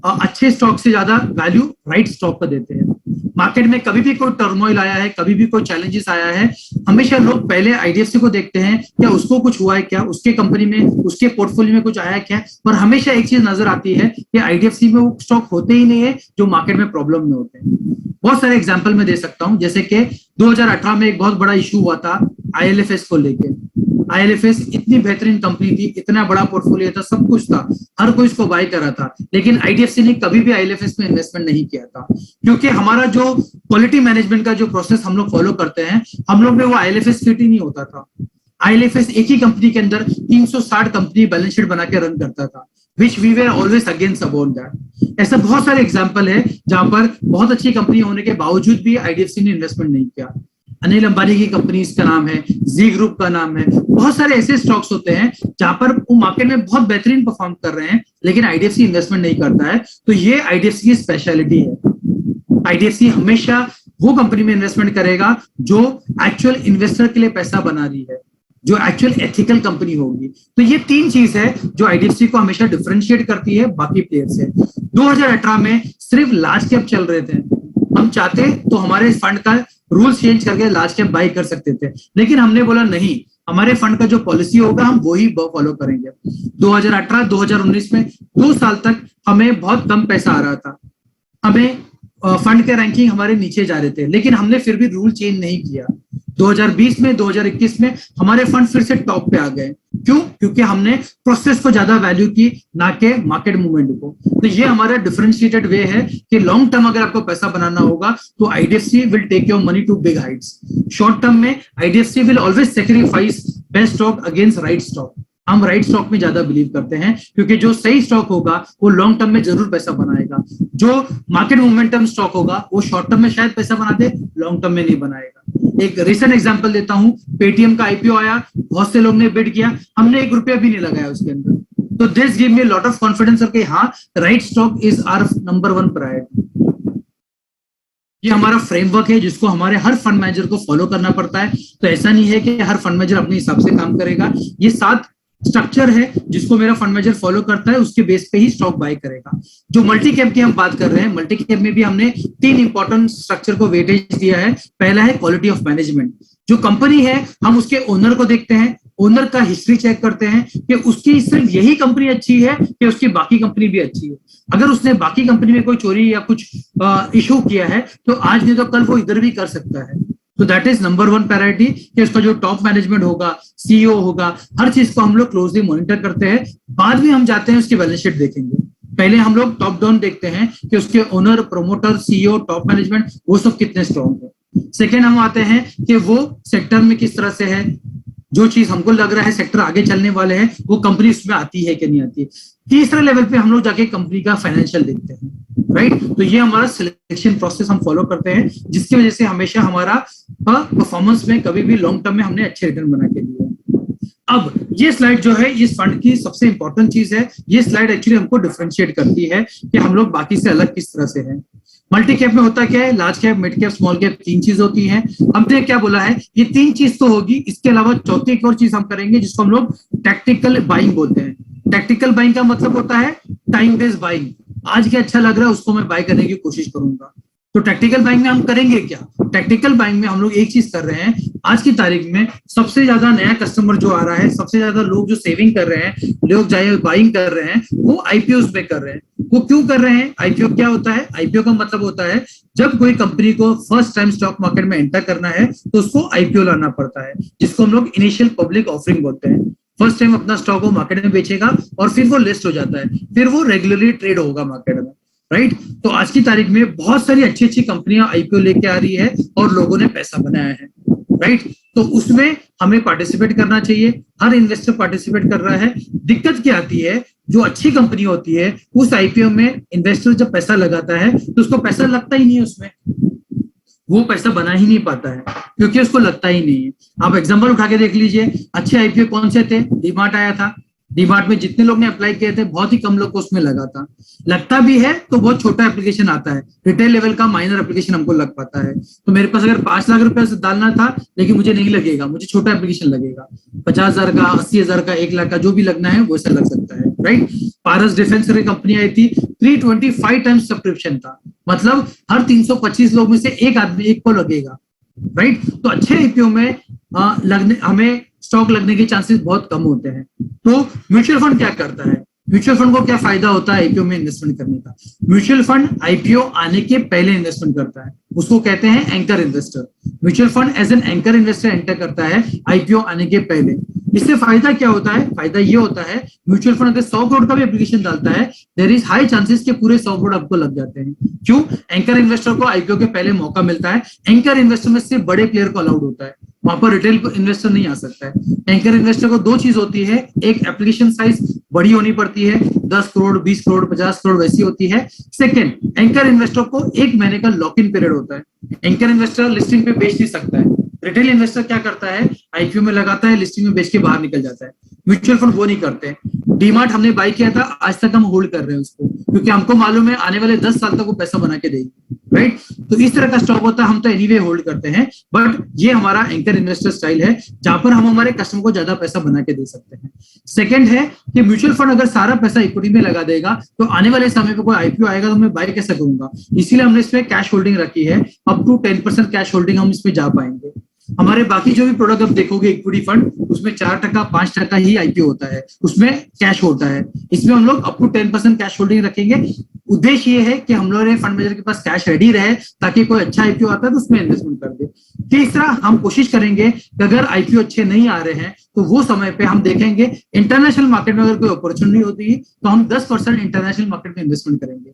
अच्छे स्टॉक से ज्यादा वैल्यू राइट स्टॉक को देते हैं। मार्केट में कभी भी कोई टर्मोइल आया है, कभी भी कोई चैलेंजेस आया है, हमेशा लोग पहले आईडीएफसी को देखते हैं, क्या उसको कुछ हुआ है, क्या उसके कंपनी में, उसके पोर्टफोलियो में कुछ आया है क्या? पर हमेशा एक चीज नजर आती है कि आईडीएफसी में वो स्टॉक होते ही नहीं है जो मार्केट में प्रॉब्लम में होते हैं। बहुत सारे एग्जाम्पल मैं दे सकता हूं, जैसे कि 2018 में एक बहुत बड़ा इशू हुआ था आईएलएफएस को लेके। आईएलएफएस इतनी बेहतरीन कंपनी थी, इतना बड़ा पोर्टफोलियो था, सब कुछ था, हर कोई इसको बाय करा था, लेकिन आईडीएफसी ने कभी भी आईएलएफएस में इन्वेस्टमेंट नहीं किया था, क्योंकि हमारा जो क्वालिटी मैनेजमेंट का जो प्रोसेस हम लोग फॉलो करते हैं, हम लोग में वो आईएलएफएस फिट ही नहीं होता था। आईएलएफएस एक ही कंपनी के अंदर 360 कंपनी बैलेंस शीट बना के रन करता था, which we were always against about that। ऐसा बहुत सारे एग्जाम्पल है जहां पर बहुत अच्छी कंपनी होने के बावजूद भी आईडीएफसी ने इन्वेस्टमेंट नहीं किया। अनिल अंबानी की कंपनी का नाम है, जी ग्रुप का नाम है, बहुत सारे ऐसे स्टॉक्स होते हैं जहां पर वो मार्केट में बहुत बेहतरीन परफॉर्म कर रहे हैं, लेकिन आईडीएफसी इन्वेस्टमेंट नहीं करता है। तो ये आईडीएफसी की स्पेशलिटी है। आईडीएफसी हमेशा वो कंपनी में इन्वेस्टमेंट करेगा जो एक्चुअल इन्वेस्टर के लिए पैसा बना रही है, जो एक्चुअल एथिकल कंपनी होगी। तो ये तीन चीज है जो आईडीएफसी को हमेशा डिफरेंशिएट करती है बाकी प्लेयर से। 2018 में सिर्फ लार्ज कैप चल रहे थे, हम चाहते तो हमारे फंड का रूल्स चेंज करके लार्ज कैप बाई कर सकते थे, लेकिन हमने बोला नहीं, हमारे फंड का जो पॉलिसी होगा हम वही फॉलो करेंगे। 2018-2019 में 2 साल तक हमें बहुत कम पैसा आ रहा था, हमें फंड के रैंकिंग हमारे नीचे जा रहे थे, लेकिन हमने फिर भी रूल चेंज नहीं किया। 2020 में 2021 में हमारे फंड फिर से टॉप पे आ गए। क्यों? क्योंकि हमने प्रोसेस को ज्यादा वैल्यू की, ना के मार्केट मूवमेंट को। तो ये हमारा डिफरेंशिएटेड वे है कि लॉन्ग टर्म अगर आपको पैसा बनाना होगा तो IDFC will take your money to big heights. Short term में IDFC will always sacrifice best stock against right stock. हम राइट स्टॉक में ज्यादा बिलीव करते हैं, क्योंकि जो सही स्टॉक होगा वो लॉन्ग टर्म में जरूर पैसा बनाएगा। जो मार्केट मोमेंटम स्टॉक होगा वो शॉर्ट टर्म में शायद पैसा बना दे, लॉन्ग टर्म में नहीं बनाएगा। एक रिसेंट एग्जांपल देता हूं, पेटीएम का आईपीओ आया, बहुत से लोग ने बिड किया, हमने 1 रुपया भी नहीं लगाया उसके अंदर। तो this give me lot of confidence कि हाँ, right stock is our number 1 priority. ये हमारा फ्रेमवर्क है जिसको हमारे हर फंड मैनेजर को फॉलो करना पड़ता है। तो ऐसा नहीं है कि हर फंड मैनेजर अपने हिसाब से काम करेगा। ये 7 स्ट्रक्चर है जिसको मेरा फंड मैनेजर फॉलो करता है, उसके बेस पे ही स्टॉक बाय करेगा। जो मल्टी कैप की हम बात कर रहे हैं, मल्टी कैप में भी हमने 3 इंपॉर्टेंट स्ट्रक्चर को वेटेज दिया है। पहला है क्वालिटी ऑफ मैनेजमेंट। जो कंपनी है हम उसके ओनर को देखते हैं, ओनर का हिस्ट्री चेक करते हैं कि उसकी सिर्फ यही कंपनी अच्छी है कि उसकी बाकी कंपनी भी अच्छी है। अगर उसने बाकी कंपनी में कोई चोरी या कुछ इशू किया है तो आज नहीं तो कल वो इधर भी कर सकता है। तो दैट इज नंबर 1 प्रायोरिटी कि उसका जो टॉप मैनेजमेंट होगा, सीईओ होगा, हर चीज को हम लोग क्लोजली मॉनिटर करते हैं। बाद में हम जाते हैं उसकी बैलेंस शीट देखेंगे। पहले हम लोग टॉप डाउन देखते हैं कि उसके owner, promoter, CEO, top management वो सब कितने स्ट्रॉन्ग है। सेकेंड हम आते हैं कि वो सेक्टर में किस तरह से है, जो चीज हमको लग रहा है सेक्टर आगे चलने वाले हैं वो कंपनी उसमें आती है कि नहीं आती है। तीसरा लेवल पे हम लोग जाके कंपनी का फाइनेंशियल देखते हैं, राइट? तो ये हमारा सिलेक्शन प्रोसेस हम फॉलो करते हैं, जिसकी वजह से हमेशा हमारा परफॉर्मेंस में कभी भी लॉन्ग टर्म में हमने अच्छे रिटर्न बना के लिए। अब ये स्लाइड जो है इस फंड की सबसे इंपॉर्टेंट चीज है। ये स्लाइड एक्चुअली हमको डिफरेंशिएट करती है कि हम लोग बाकी से अलग किस तरह से हैं। मल्टी कैप में होता क्या है, large cap, mid cap, small cap, 3 चीज होती हैं। हमने क्या बोला है, ये 3 चीज तो होगी, इसके अलावा चौथी एक और चीज हम करेंगे जिसको हम लोग टैक्टिकल बाइंग बोलते हैं। टैक्टिकल बाइंग का मतलब होता है टाइम बेस्ड बाइंग। आज क्या अच्छा लग रहा है उसको मैं बाय करने की कोशिश करूंगा। तो टैक्टिकल बाइंग में हम करेंगे क्या? टैक्टिकल बाइंग में हम लोग एक चीज कर रहे हैं, आज की तारीख में सबसे ज्यादा नया कस्टमर जो आ रहा है, सबसे ज्यादा लोग जो सेविंग कर रहे हैं, लोग चाहे बाइंग कर रहे हैं, वो आईपीओ पे कर रहे हैं। वो क्यों कर रहे हैं? आईपीओ क्या होता है? आईपीओ का मतलब होता है जब कोई कंपनी को फर्स्ट टाइम स्टॉक मार्केट में एंटर करना है तो उसको आईपीओ लाना पड़ता है, जिसको हम लोग इनिशियल पब्लिक ऑफरिंग बोलते हैं। फर्स्ट टाइम अपना स्टॉक वो मार्केट में बेचेगा और फिर वो लिस्ट हो जाता है, फिर वो रेगुलरली ट्रेड होगा मार्केट में, राइट? तो आज की तारीख में बहुत सारी अच्छी अच्छी कंपनियां आईपीओ लेके आ रही है और लोगों ने पैसा बनाया है, राइट? तो उसमें हमें पार्टिसिपेट करना चाहिए। हर इन्वेस्टर पार्टिसिपेट कर रहा है। दिक्कत क्या आती है, जो अच्छी कंपनी होती है उस आईपीओ में इन्वेस्टर जब पैसा लगाता है तो उसको पैसा लगता ही नहीं है उसमें, वो पैसा बना ही नहीं पाता है क्योंकि उसको लगता ही नहीं है। आप एग्जांपल उठा के देख लीजिए, अच्छे आईपीओ कौन से थे? डीमार्ट आया था, डीमार्ट में जितने लोग ने अप्लाई किए थे बहुत ही कम लोग को उसमें लगा था। लगता भी है तो बहुत छोटा एप्लीकेशन आता है, रिटेल लेवल का माइनर एप्लीकेशन हमको लग पाता है। तो मेरे पास अगर 5 लाख रुपए डालना था लेकिन मुझे नहीं लगेगा, मुझे छोटा एप्लीकेशन लगेगा, 50,000 का, 80,000 का, 1 लाख का, जो भी लगना है वैसा लग सकता है, राइट। पारस डिफेंस की कंपनी आई थी, 325 टाइम्स सब्सक्रिप्शन था, मतलब हर 325 लोग में से एक आदमी एक को लगेगा, राइट। तो अच्छे आईपीओ में लगने हमें स्टॉक लगने के चांसेस बहुत कम होते हैं। तो म्यूचुअल फंड क्या करता है? म्यूचुअल फंड को क्या फायदा होता है आईपीओ में इन्वेस्टमेंट करने का? म्यूचुअल फंड आईपीओ आने के पहले इन्वेस्टमेंट करता है, उसको कहते हैं anchor investor. Mutual fund as an anchor investor enter करता है आईपीओ आने के पहले। इससे फायदा क्या होता है? फायदा ये होता है, म्यूचुअल फंड अगर 100 करोड़ का भी एप्लीकेशन डालता है, देयर इज हाई चांसेस के पूरे 100 करोड़ आपको लग जाते हैं। क्यों? एंकर इन्वेस्टर को आईपीओ के पहले मौका मिलता है। एंकर इन्वेस्टर में सिर्फ बड़े प्लेयर को अलाउड होता है, वहां पर रिटेल इन्वेस्टर नहीं आ सकता है। एंकर इन्वेस्टर को 2 चीज होती है, एक एप्लीकेशन साइज बड़ी होनी पड़ती है, 10 करोड़, 20 करोड़, 50 करोड़ वैसी होती है। सेकंड, एंकर इन्वेस्टर को 1 महीने का लॉक इन पीरियड होता है। एंकर इन्वेस्टर लिस्टिंग पे बेच नहीं सकता है। रिटेल इन्वेस्टर क्या करता है? आईपीओ में लगाता है, लिस्टिंग में बेच के बाहर निकल जाता है। म्यूचुअल फंड वो नहीं करते। डीमार्ट हमने बाय किया था, आज तक हम होल्ड कर रहे हैं उसको, क्योंकि हमको मालूम है आने वाले 10 साल तक वो पैसा बना के देगी, राइट। तो इस तरह का स्टॉक होता है, हम तो एनीवे होल्ड करते हैं। बट ये हमारा एंकर इन्वेस्टर स्टाइल है, जहां पर हम हमारे कस्टमर को ज्यादा पैसा बना के दे सकते हैं। सेकंड है कि म्यूचुअल फंड अगर सारा पैसा इक्विटी में लगा देगा तो आने वाले समय पे कोई आईपीओ आएगा तो मैं बाय कैसे करूंगा? इसीलिए हमने इसमें कैश होल्डिंग रखी है, अप टू 10% कैश होल्डिंग हम इसमें जा पाएंगे। हमारे बाकी जो भी प्रोडक्ट आप देखोगे इक्विटी फंड, उसमें 4%, 5% ही आईपीओ होता है, उसमें कैश होता है। इसमें हम लोग अप टू 10% कैश होल्डिंग रखेंगे। उद्देश्य ये है कि हम लोग फंड मैनेजर के पास कैश रेडी रहे, ताकि कोई अच्छा आईपीओ आता है तो उसमें इन्वेस्टमेंट कर दे। तीसरा, हम कोशिश करेंगे कि अगर आईपीओ अच्छे नहीं आ रहे हैं तो वो समय पे हम देखेंगे इंटरनेशनल मार्केट में अगर कोई अपॉर्चुनिटी होती है तो हम 10% इंटरनेशनल मार्केट में इन्वेस्टमेंट करेंगे।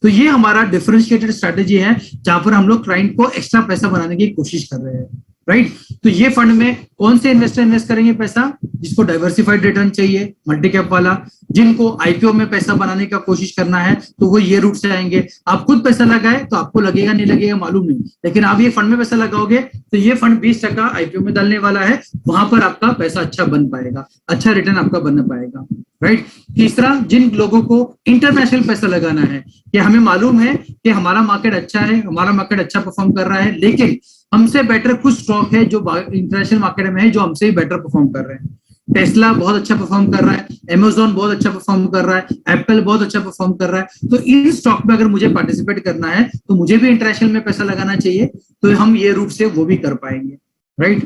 तो ये हमारा डिफरेंशिएटेड स्ट्रेटेजी है, जहां पर हम लोग क्लाइंट को एक्स्ट्रा पैसा बनाने की कोशिश कर रहे हैं, राइट। तो ये फंड में कौन से इन्वेस्टर इन्वेस्ट करेंगे पैसा? जिसको डाइवर्सिफाइड रिटर्न चाहिए, मल्टी कैप वाला, जिनको आईपीओ में पैसा बनाने का कोशिश करना है तो वो ये रूट से आएंगे। आप खुद पैसा लगाए तो आपको लगेगा नहीं लगेगा मालूम नहीं, लेकिन आप ये फंड में पैसा लगाओगे तो ये फंड 20% आईपीओ में डालने वाला है, वहां पर आपका पैसा अच्छा बन पाएगा, अच्छा रिटर्न आपका बन पाएगा, राइट। तीसरा, जिन लोगों को इंटरनेशनल पैसा लगाना है, कि हमें मालूम है कि हमारा मार्केट अच्छा है, हमारा मार्केट अच्छा परफॉर्म कर रहा है, लेकिन हमसे बेटर कुछ स्टॉक है जो इंटरनेशनल मार्केट में है जो हमसे ही बेटर परफॉर्म कर रहे हैं। टेस्ला बहुत अच्छा परफॉर्म कर रहा है, अमेज़न बहुत अच्छा परफॉर्म कर रहा है, एप्पल बहुत अच्छा परफॉर्म कर रहा है। तो इन स्टॉक में अगर मुझे पार्टिसिपेट करना है तो मुझे भी इंटरनेशनल में पैसा लगाना चाहिए, तो हम ये रूट से वो भी कर पाएंगे, राइट।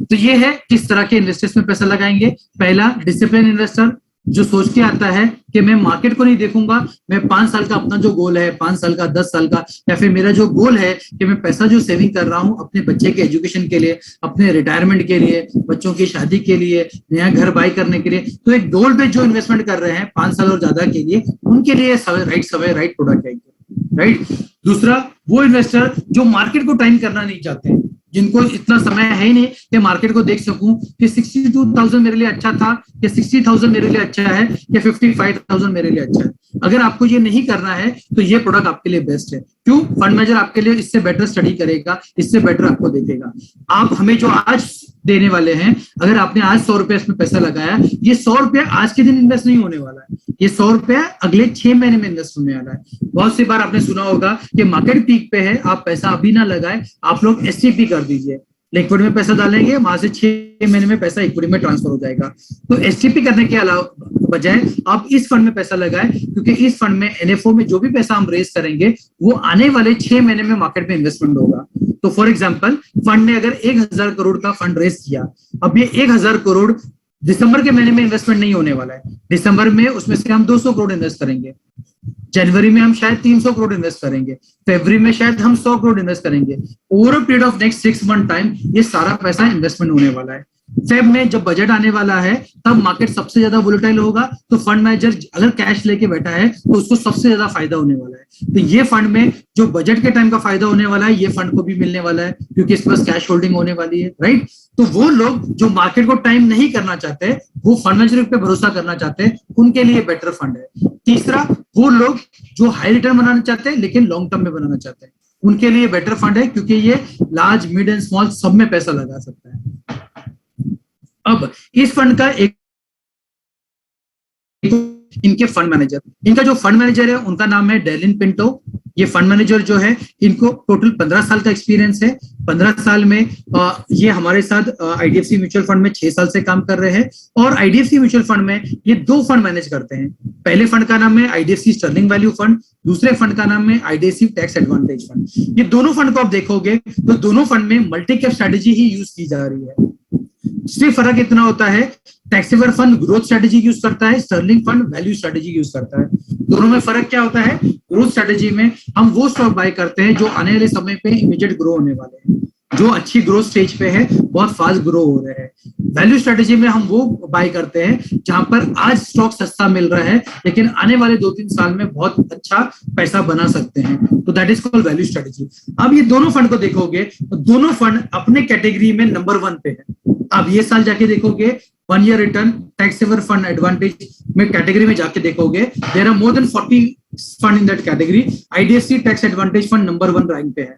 तो ये है किस तरह के इन्वेस्टर्स में पैसा लगाएंगे। पहला, डिसिप्लिन इन्वेस्टर, जो सोच के आता है कि मैं मार्केट को नहीं देखूंगा, मैं 5 साल का अपना जो गोल है, 5 साल का, 10 साल का, या फिर मेरा जो गोल है कि मैं पैसा जो सेविंग कर रहा हूं अपने बच्चे के एजुकेशन के लिए, अपने रिटायरमेंट के लिए, बच्चों की शादी के लिए, नया घर बाय करने के लिए, तो एक गोल पे जो इन्वेस्टमेंट कर रहे हैं 5 साल और ज्यादा के लिए, उनके लिए राइट प्रोडक्ट है, राइट। दूसरा, वो इन्वेस्टर जो मार्केट को टाइम करना नहीं चाहते हैं, जिनको इतना समय है ही नहीं कि मार्केट को देख सकूं कि 62,000 मेरे लिए अच्छा था, या 60,000 मेरे लिए अच्छा है, या 55,000 मेरे लिए अच्छा है। अगर आपको ये नहीं करना है तो ये प्रोडक्ट आपके लिए बेस्ट है। क्यों? फंड मैनेजर आपके लिए इससे बेटर स्टडी करेगा, इससे बेटर आपको देखेगा। आप हमें जो आज देने वाले हैं, अगर आपने आज 100 रुपए इसमें पैसा लगाया, ये 100 रुपया आज के दिन इन्वेस्ट नहीं होने वाला है, ये 100 रुपया अगले 6 महीने में इन्वेस्ट होने वाला है। बहुत सी बार आपने सुना होगा कि मार्केट पीक पे है, आप पैसा अभी ना लगाए, आप लोग एसटीपी कर दीजिए, लिक्विड में पैसा डालेंगे, वहां से 6 महीने में पैसा इक्विटी में ट्रांसफर हो जाएगा। तो एसटीपी करने के अलावा बजाय आप इस फंड में पैसा लगाएं, क्योंकि इस फंड में एनएफओ में जो भी पैसा हम रेज करेंगे वो आने वाले 6 महीने में मार्केट में इन्वेस्टमेंट होगा। तो फॉर एग्जांपल, फंड ने अगर 1000 करोड़ का फंड रेज किया, अब ये 1000 करोड़ दिसंबर के महीने में इन्वेस्टमेंट नहीं होने वाला है। दिसंबर में उसमें से हम 200 करोड़ इन्वेस्ट करेंगे, जनवरी में हम शायद 300 करोड़ इन्वेस्ट करेंगे, फरवरी में शायद हम 100 करोड़ इन्वेस्ट करेंगे। Over a period of next 6 month time ये सारा पैसा इन्वेस्टमेंट होने वाला है। फेब में जब बजट आने वाला है तब मार्केट सबसे ज्यादा वोलेटाइल होगा, तो फंड मैनेजर अगर कैश लेके बैठा है तो उसको सबसे ज्यादा फायदा होने वाला है। तो ये फंड में जो बजट के टाइम का फायदा होने वाला है, ये फंड को भी मिलने वाला है क्योंकि इसके पास कैश होल्डिंग होने वाली है, राइट। तो वो लोग जो मार्केट को टाइम नहीं करना चाहते, वो फंड मैनेजर पे भरोसा करना चाहते हैं, उनके लिए बेटर फंड है। तीसरा, वो लोग जो हाई रिटर्न बनाना चाहते हैं लेकिन लॉन्ग टर्म में बनाना चाहते हैं, उनके लिए बेटर फंड है क्योंकि ये लार्ज, मिड एंड स्मॉल सब में पैसा लगा सकता है। अब इस फंड का एक इनके फंड मैनेजर, इनका जो फंड मैनेजर है उनका नाम है डेलिन पिंटो। ये फंड मैनेजर जो है, इनको टोटल 15 साल का एक्सपीरियंस है। 15 साल में ये हमारे साथ आईडीएफसी म्यूचुअल फंड में 6 साल से काम कर रहे हैं। और आईडीएफसी म्यूचुअल फंड में ये 2 फंड मैनेज करते हैं। पहले फंड का नाम है आईडीएफसी स्टर्लिंग वैल्यू फंड, दूसरे फंड का नाम है आईडीएफसी टैक्स एडवांटेज फंड। ये दोनों फंड को आप देखोगे तो दोनों फंड में मल्टी कैप स्ट्रेटेजी ही यूज की जा रही है। सिर्फ फर्क इतना होता है, taxable fund growth strategy use करता है, Sterling fund value strategy use करता है। दोनों में फर्क क्या होता है? ग्रोथ स्ट्रेटेजी में हम वो स्टॉक बाय करते हैं जो आने वाले समय पे इमीडिएट ग्रो होने वाले हैं, जो अच्छी ग्रोथ स्टेज पे है, बहुत फास्ट ग्रो हो रहे हैं। वैल्यू स्ट्रेटेजी में हम वो बाय करते हैं जहां पर आज स्टॉक सस्ता मिल रहा है लेकिन आने वाले 2-3 साल में बहुत अच्छा पैसा बना सकते हैं, तो that is called value strategy. अब ये दोनों फंड को देखोगे तो दोनों फंड अपने कैटेगरी में नंबर 1 पे है। अब ये साल जाके देखोगे 1 year return tax saver fund advantage में कैटेगरी में जाके देखोगे, there are more than 40 fund in that category. IDFC tax advantage fund number 1 rank पे है।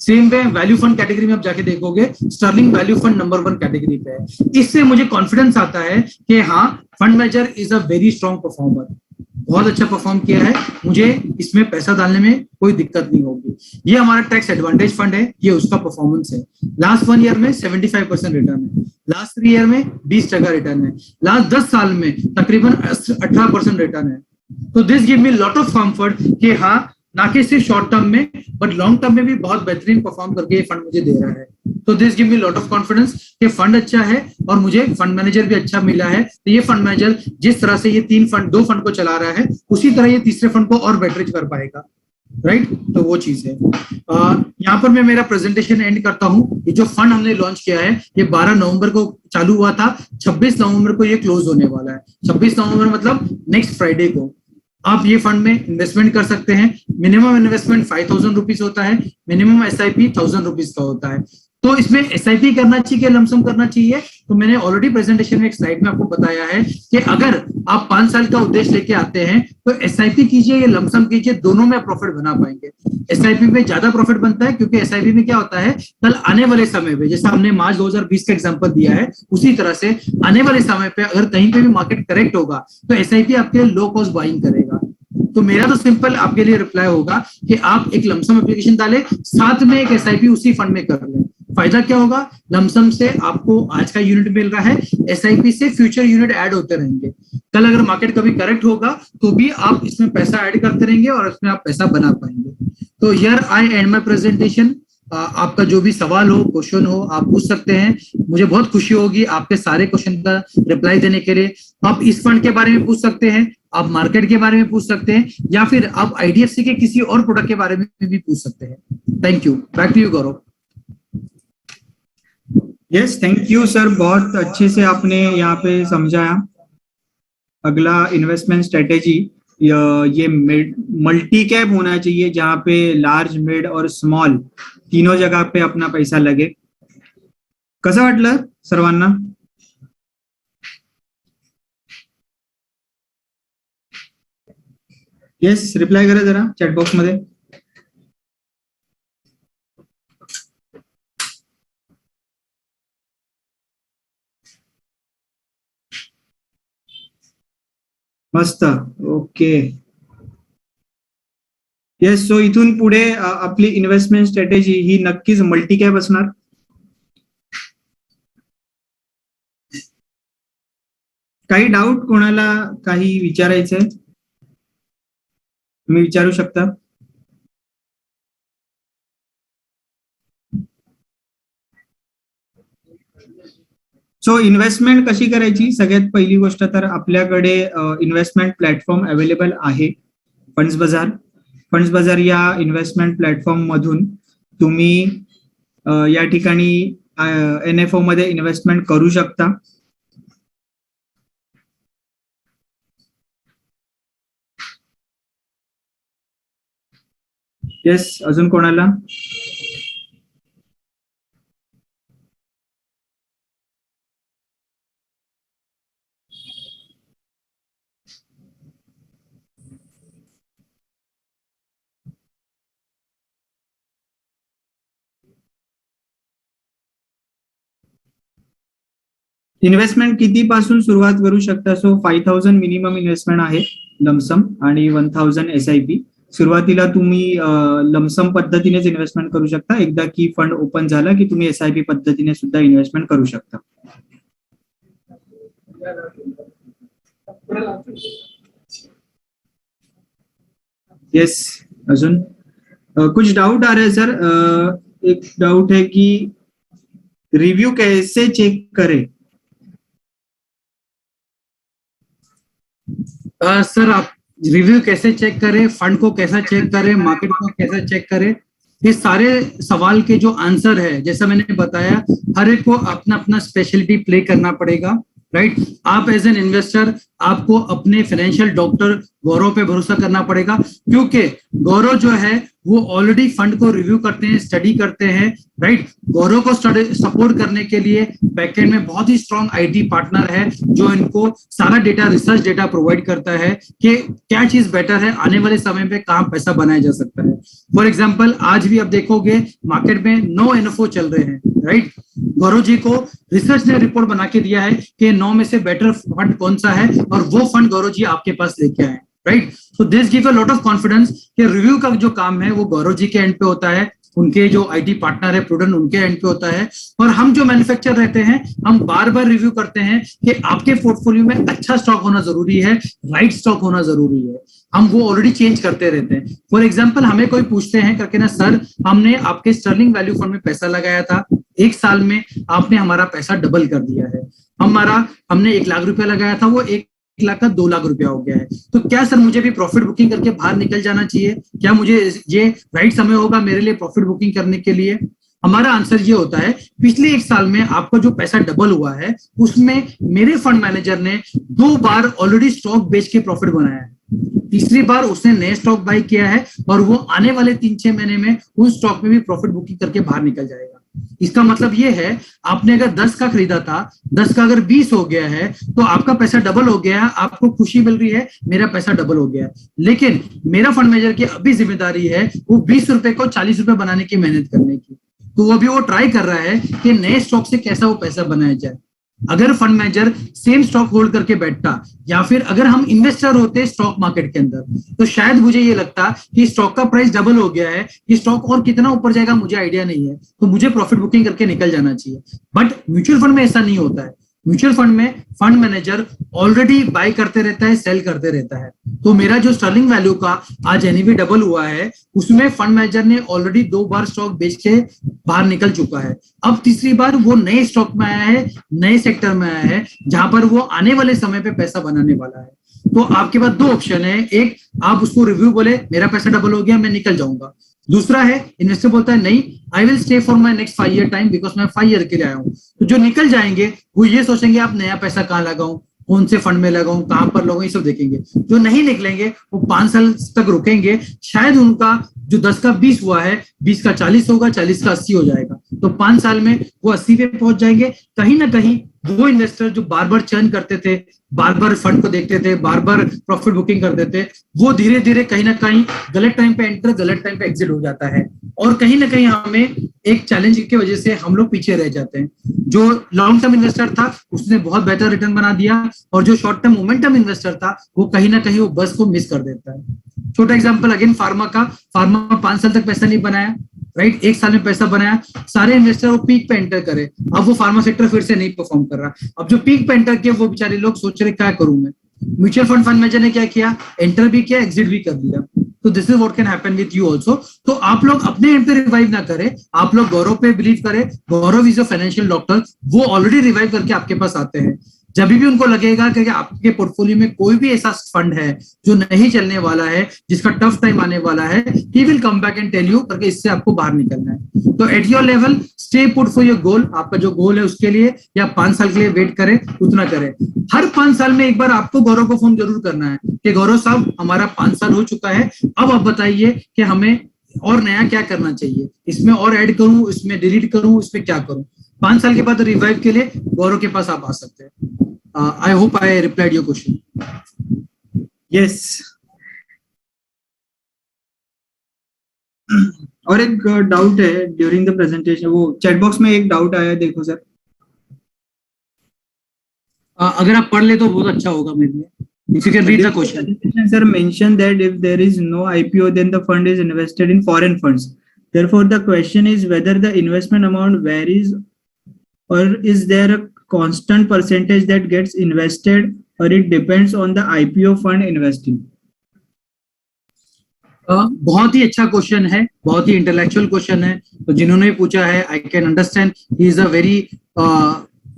Same way value fund category में आप जाके देखोगे, Sterling value fund number 1 category पे है। इससे मुझे कॉन्फिडेंस आता है कि हाँ, fund manager is a very strong performer, बहुत अच्छा परफॉर्म किया है, मुझे इसमें पैसा डालने में कोई दिक्कत नहीं होगी। ये हमारा टैक्स एडवांटेज फंड है, ये उसका परफॉर्मेंस है। लास्ट 1 ईयर में 75% रिटर्न है, लास्ट 3 ईयर में 20% रिटर्न है, लास्ट 10 साल में तकरीबन 18% रिटर्न है। तो this give me lot of comfort कि हाँ, ना कि सिर्फ शॉर्ट टर्म में बट लॉन्ग टर्म में भी बहुत बेहतरीन परफॉर्म करके ये फंड मुझे दे रहा है। तो this give me lot of confidence कि फंड अच्छा है और मुझे फंड मैनेजर भी अच्छा मिला है। तो ये फंड मैनेजर जिस तरह से ये 2 फंड को चला रहा है, उसी तरह ये तीसरे फंड को और बेटरेज कर पाएगा, राइट। तो वो चीज है। यहाँ पर मैं मेरा प्रेजेंटेशन एंड करता हूँ। ये जो फंड हमने लॉन्च किया है, ये 12 नवंबर को चालू हुआ था, 26 नवंबर को ये क्लोज होने वाला है। 26 नवंबर मतलब नेक्स्ट फ्राइडे को आप ये फंड में इन्वेस्टमेंट कर सकते हैं। मिनिमम इन्वेस्टमेंट 5000 रुपीज होता है, मिनिमम एसआईपी 1000 रुपीज का होता है। तो इसमें एसआईपी करना चाहिए, लमसम करना चाहिए। तो मैंने ऑलरेडी प्रेजेंटेशन में एक स्लाइड में आपको बताया है कि अगर आप 5 साल का उद्देश्य लेके आते हैं तो एसआईपी कीजिए या लमसम कीजिए, दोनों में आप प्रॉफिट बना पाएंगे। एसआईपी में ज्यादा प्रॉफिट बनता है क्योंकि एसआईपी में क्या होता है, कल आने वाले समय पे, जैसा हमने मार्च 2020 का एग्जांपल दिया है, उसी तरह से आने वाले समय पे अगर कहीं पे भी मार्केट करेक्ट होगा तो एसआईपी आपके लो कॉस्ट बाइंग करेगा। तो मेरा तो सिंपल आपके लिए रिप्लाई होगा कि आप एक लमसम एप्लीकेशन डालें, साथ में एक एसआईपी उसी फंड में कर लें। फायदा क्या होगा? लमसम से आपको आज का यूनिट मिल रहा है, एसआईपी से फ्यूचर यूनिट ऐड होते रहेंगे। कल अगर मार्केट कभी करेक्ट होगा तो भी आप इसमें पैसा ऐड करते रहेंगे और इसमें आप पैसा बना पाएंगे। तो here I and my presentation. आपका जो भी सवाल हो, क्वेश्चन हो, आप पूछ सकते हैं। मुझे बहुत खुशी होगी आपके सारे क्वेश्चन का रिप्लाई देने के लिए। आप इस फंड के बारे में पूछ सकते हैं, आप मार्केट के बारे में पूछ सकते हैं, या फिर आप आईडीएफसी के किसी और प्रोडक्ट के बारे में भी पूछ सकते हैं। Thank you. Back to you Gaurav. Yes, thank you sir, बहुत अच्छे से आपने यहाँ पे समझाया। अगला इन्वेस्टमेंट स्ट्रेटेजी, ये मल्टी कैप होना चाहिए जहाँ पे लार्ज, मिड और स्मॉल तीनों जगह पे अपना पैसा लगे। कसं वाटलं सर्वांना? येस, रिप्लाय करा जरा चॅट बॉक्स मध्ये। मस्त, ओके। येस, सो इथून पुढे आपली इन्व्हेस्टमेंट स्ट्रॅटेजी ही नक्कीच मल्टी कॅप असणार। काही डाऊट कोणाला काही विचारायचंय तुम्ही विचारू शकता। सो इन्व्हेस्टमेंट कशी करायची? सगळ्यात पहिली गोष्ट तर आपल्याकडे इन्व्हेस्टमेंट प्लॅटफॉर्म अवेलेबल आहे, फंड्स बाजार। फंड्स बाजार या इन्व्हेस्टमेंट प्लॅटफॉर्म मधून तुम्ही या ठिकाणी NFO मध्ये इन्व्हेस्टमेंट करू शकता. येस, अजून कोणाला? इन्व्हेस्टमेंट किती पासून सुरुवात करू शकता? सो 5000 मिनिमम इन्व्हेस्टमेंट आहे लमसम आणि 1000 SIP. सुरुवातीला तुम्ही लमसम पद्धतीनेच इन्व्हेस्टमेंट करू शकता. एकदा की फंड ओपन झाला की तुम्ही SIP पद्धतीने सुद्धा इन्व्हेस्टमेंट करू शकता. यस, अजून कुछ डाउट आ रहे हैं सर? एक डाउट है कि रिव्यू कैसे चेक करें? सर आप रिव्यू कैसे चेक करें, फंड को कैसा चेक करें, मार्केट को कैसे चेक करें, ये सारे सवाल के जो आंसर है, जैसा मैंने बताया, हर एक को अपना अपना स्पेशलिटी प्ले करना पड़ेगा. राइट, आप एज एन इन्वेस्टर आपको अपने फाइनेंशियल डॉक्टर गौरव पे भरोसा करना पड़ेगा, क्योंकि गौरव जो है वो ऑलरेडी फंड को रिव्यू करते हैं, स्टडी करते हैं. राइट, गौरव को सपोर्ट करने के लिए बैकएंड में बहुत ही स्ट्रॉन्ग IT पार्टनर है जो इनको सारा डेटा, रिसर्च डेटा प्रोवाइड करता है कि क्या चीज बेटर है, आने वाले समय पे कहाँ पैसा बनाया जा सकता है. फॉर एग्जाम्पल, आज भी आप देखोगे मार्केट में 9 NFO चल रहे हैं. राइट, गौरव जी को रिसर्च ने रिपोर्ट बना के दिया है कि 9 में से बेटर फंड कौन सा है, और वो फंड गौरव जी आपके पास लेके आए. Right, so this give a lot of confidence कि रिव्यू का जो काम है वो गौरव जी के एंड पे होता है, उनके जो IT पार्टनर है प्रूडेंट उनके एंड पे होता है, और हम जो मैन्युफैक्चरर रहते हैं हम बार बार रिव्यू करते हैं कि आपके पोर्टफोलियो में अच्छा स्टॉक होना जरूरी है, राइट स्टॉक होना जरूरी है. हम वो ऑलरेडी चेंज करते रहते हैं. फॉर एग्जाम्पल, हमें कोई पूछते हैं करके ना, सर हमने आपके स्टर्लिंग वैल्यू फंड में पैसा लगाया था, 1 साल में आपने हमारा पैसा डबल कर दिया है. हमने 1 लाख रुपया लगाया था, वो 1 लाख का 2 लाख रुपया हो गया है. तो क्या सर मुझे भी प्रॉफिट बुकिंग करके बाहर निकल जाना चाहिए? क्या मुझे ये राइट समय होगा मेरे लिए प्रॉफिट बुकिंग करने के लिए? हमारा आंसर ये होता है, पिछले 1 साल में आपका जो पैसा डबल हुआ है उसमें मेरे फंड मैनेजर ने 2 बार ऑलरेडी स्टॉक बेच के प्रॉफिट बनाया है. तीसरी बार उसने नए स्टॉक बाय किया है और वो आने वाले 3-6 महीने में उस स्टॉक में भी प्रॉफिट बुकिंग करके बाहर निकल जाएगा. इसका मतलब ये है, आपने अगर 10 का खरीदा था, 10 का अगर 20 हो गया है तो आपका पैसा डबल हो गया है, आपको खुशी मिल रही है, मेरा पैसा डबल हो गया है. लेकिन मेरा फंड मैनेजर की अभी जिम्मेदारी है वो 20 रुपए को 40 रुपए बनाने की मेहनत करने की. तो वो अभी वो ट्राई कर रहा है कि नए स्टॉक से कैसा वो पैसा बनाया जाए. अगर fund manager same stock hold करके बैठता, या फिर अगर हम इन्वेस्टर होते स्टॉक मार्केट के अंदर, तो शायद मुझे ये लगता कि स्टॉक का प्राइस डबल हो गया है, कि स्टॉक और कितना ऊपर जाएगा मुझे आइडिया नहीं है, तो मुझे प्रॉफिट बुकिंग करके निकल जाना चाहिए. बट म्यूचुअल फंड में ऐसा नहीं होता है. म्यूचुअल फंड में फंड मैनेजर ऑलरेडी बाय करते रहता है, सेल करते रहता है. तो मेरा जो स्टर्लिंग वैल्यू का आज NAV डबल हुआ है, उसमें फंड मैनेजर ने ऑलरेडी 2 बार स्टॉक बेच के बाहर निकल चुका है. अब तीसरी बार वो नए स्टॉक में आया है, नए सेक्टर में आया है, जहां पर वो आने वाले समय पे पैसा बनाने वाला है. तो आपके पास 2 ऑप्शन है. एक, आप उसको रिव्यू बोले मेरा पैसा डबल हो गया, मैं निकल जाऊंगा. दूसरा है, इन्वेस्टर बोलता है नहीं, I will stay for my next 5 year time, because मैं 5 ईयर के लिए आया हूँ. तो जो निकल जाएंगे वो ये सोचेंगे आप नया पैसा कहाँ लगाऊं, कौन से फंड में लगाऊं, कहां पर लगाऊं, ये सब देखेंगे. जो नहीं निकलेंगे वो 5 साल तक रुकेंगे. शायद उनका जो 10 का 20 हुआ है, 20 का 40 होगा, 40 का 80 हो जाएगा. तो 5 साल में वो 80 पे पहुंच जाएंगे. कहीं ना कहीं वो इन्वेस्टर जो बार बार चर्न करते थे, बार बार फंड को देखते थे, बार बार प्रॉफिट बुकिंग करते थे, वो धीरे धीरे कहीं ना कहीं गलत टाइम पे एंटर, गलत टाइम पे एग्जिट हो जाता है. और कहीं ना कहीं हमें एक चैलेंज की वजह से हम लोग पीछे रह जाते हैं. जो लॉन्ग टर्म इन्वेस्टर था उसने बहुत बेहतर रिटर्न बना दिया, और जो शॉर्ट टर्म मोमेंटम इन्वेस्टर था वो कहीं ना कहीं वो बस को मिस कर देता है. छोटा एग्जांपल अगेन फार्मा का. फार्मा 5 साल तक पैसा नहीं बनाया, राइट, 1 साल में पैसा बनाया. सारे इन्वेस्टर वो पीक पे एंटर करे. अब वो फार्मा सेक्टर फिर से नहीं परफॉर्म कर रहा. अब जो पीक पे एंटर किया वो बेचारे लोग सोच रहे क्या करूं मैं. म्यूचुअल फंड मैनेजर ने क्या किया, एंटर भी किया, एग्जिट भी कर दिया. तो this is what can happen with you also. तो आप लोग अपने एंड पे रिवाइव ना करें, आप लोग गौरव पे बिलीव करें. गौरव इज अ फाइनेंशियल डॉक्टर, वो ऑलरेडी रिवाइव करके आपके पास आते हैं. जब भी उनको लगेगा कि आपके पोर्टफोलियो में कोई भी ऐसा फंड है जो नहीं चलने वाला है, जिसका टफ टाइम आने वाला है, he will come back and tell you करके इससे आपको बाहर निकलना है। तो at your level stay put for your goal, आपका जो गोल है उसके लिए, या 5 साल के लिए वेट करें, उतना करें। हर 5 साल में एक बार आपको गौरव को फोन जरूर करना है कि गौरव साहब हमारा 5 साल हो चुका है, अब आप बताइए कि हमें और नया क्या करना चाहिए, इसमें और ऐड करूं, इसमें डिलीट करूं, इसमें क्या करूं। 5 साल के बाद रिवाइव के लिए गौरव के पास आप आ सकते हैं। I hope I replied your question. Yes. और एक डाउट है ड्यूरिंग द प्रेजेंटेशन, वो चैट बॉक्स में एक डाउट आया है, देखो सर। अगर आप पढ़ ले तो बहुत अच्छा होगा मेरे लिए। If you can read the question. Sir mentioned that if there is no IPO, then the fund is invested in foreign funds. Therefore, the question is whether the investment amount varies, or is there a constant percentage that gets invested, or it depends on the IPO fund investing. बहुत ही अच्छा question है, बहुत ही intellectual question है। तो जिन्होंने पूछा है, I can understand, he is a very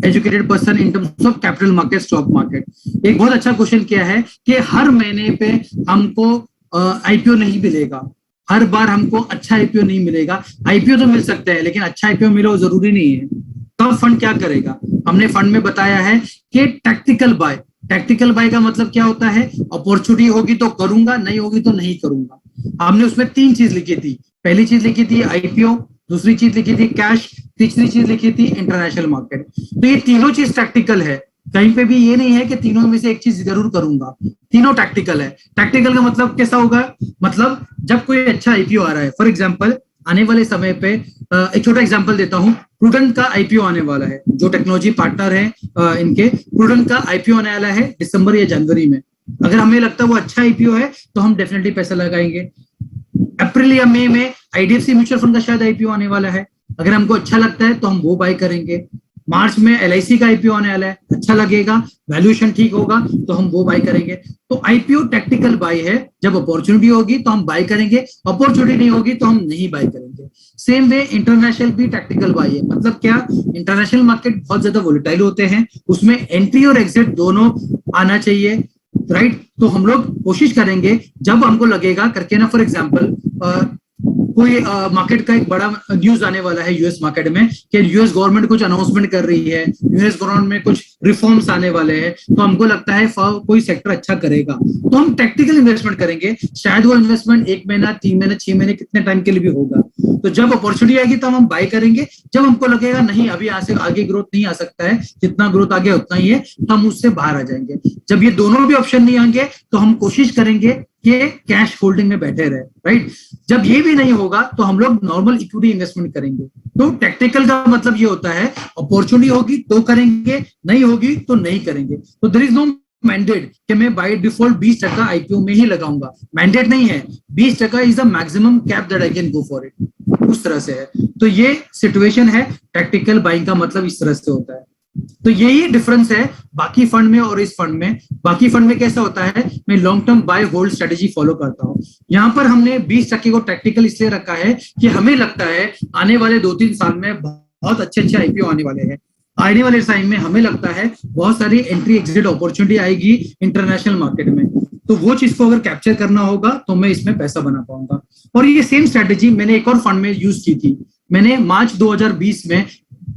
educated person in terms of capital market, stock market. एक बहुत अच्छा क्वेश्चन किया है कि हर महीने पे हमको आईपीओ नहीं मिलेगा, हर बार हमको अच्छा आईपीओ नहीं मिलेगा। आईपीओ तो मिल सकता है, लेकिन अच्छा आईपीओ मिले वो जरूरी नहीं है। तब फंड क्या करेगा? हमने फंड में बताया है कि टैक्टिकल बाय। टैक्टिकल बाय का मतलब क्या होता है? अपॉर्चुनिटी होगी तो करूंगा, नहीं होगी तो नहीं करूंगा। हमने उसमें 3 चीज लिखी थी। पहली चीज लिखी थी आईपीओ, दूसरी चीज लिखी थी कैश, तीसरी चीज लिखी थी इंटरनेशनल मार्केट। तो ये तीनों चीज टैक्टिकल है, कहीं पे भी ये नहीं है कि तीनों में से एक चीज जरूर करूंगा, तीनों टैक्टिकल है। टैक्टिकल का मतलब कैसा होगा? मतलब जब कोई अच्छा आईपीओ आ रहा है, फॉर एग्जांपल आने वाले समय पे एक छोटा एग्जांपल देता हूं, प्रूडेंट का आईपीओ आने वाला है। जो टेक्नोलॉजी पार्टनर है इनके, प्रूडेंट का आईपीओ आने वाला है दिसंबर या जनवरी में। अगर हमें लगता है वो अच्छा आईपीओ है तो हम डेफिनेटली पैसा लगाएंगे। अप्रैल या मई में आईडीएफसी म्यूचुअल फंड का शायद आईपीओ आने वाला है, अगर हमको अच्छा लगता है तो हम वो बाय करेंगे। मार्च में एलआईसी का आईपीओ आने वाला है, अच्छा लगेगा, वैल्यूएशन ठीक होगा तो हम वो बाय करेंगे। तो आईपीओ टैक्टिकल बाय है, जब अपॉर्चुनिटी होगी तो हम बाय करेंगे, अपॉर्चुनिटी नहीं होगी तो हम नहीं बाय करेंगे। सेम वे इंटरनेशनल भी टैक्टिकल बाय है। मतलब क्या? इंटरनेशनल मार्केट बहुत ज्यादा वोलेटाइल होते हैं, उसमें एंट्री और एग्जिट दोनों आना चाहिए, राइट? तो हम लोग कोशिश करेंगे जब हमको लगेगा करके ना, फॉर एग्जांपल कोई मार्केट का एक बड़ा न्यूज आने वाला है यूएस मार्केट में कि यूएस गवर्नमेंट कुछ अनाउंसमेंट कर रही है, यूएस गवर्नमेंट में कुछ रिफॉर्म्स आने वाले हैं, तो हमको लगता है कोई सेक्टर अच्छा करेगा तो हम टैक्टिकल इन्वेस्टमेंट करेंगे। शायद वो इन्वेस्टमेंट 1 महीना, 3 महीने, 6 महीने, कितने टाइम के लिए भी होगा। तो जब अपॉर्चुनिटी आएगी तो हम बाय करेंगे। जब हमको लगेगा नहीं अभी यहाँ से आगे ग्रोथ नहीं आ सकता है, जितना ग्रोथ आ गया उतना ही है, तो हम उससे बाहर आ जाएंगे। जब ये दोनों भी ऑप्शन नहीं आएंगे तो हम कोशिश करेंगे कि कैश होल्डिंग में बैठे रहे, राइट? जब ये भी नहीं होगा तो हम लोग नॉर्मल इक्विटी इन्वेस्टमेंट करेंगे। तो टैक्टिकल का मतलब ये होता है अपॉर्चुनिटी होगी तो करेंगे, नहीं होगी तो नहीं करेंगे। तो देयर इज नो मैंडेट कि मैं बाय डिफॉल्ट 20% आईपीओ में ही लगाऊंगा, मैंडेट नहीं है। 20% is the maximum cap that I can go for it, उस तरह से है। तो ये सिचुएशन है, टैक्टिकल बाइंग का मतलब इस तरह से होता है। तो यही डिफरेंस है बाकी फंड में और इस फंड में। बाकी फंड में कैसा होता है, मैं long term by hold strategy follow करता हूं। यहाँ पर हमने 20% को टैक्टिकल इसलिए रखा है कि हमें लगता है आने वाले 2-3 साल में बहुत अच्छे आईपीओ आने वाले हैं। आने वाले टाइम में हमें लगता है बहुत सारी एंट्री एग्जिट अपॉर्चुनिटी आएगी इंटरनेशनल मार्केट में। तो वो चीज को अगर कैप्चर करना होगा तो मैं इसमें पैसा बना पाऊंगा। और ये सेम स्ट्रेटेजी मैंने एक और फंड में यूज की थी। मैंने मार्च 2020 में,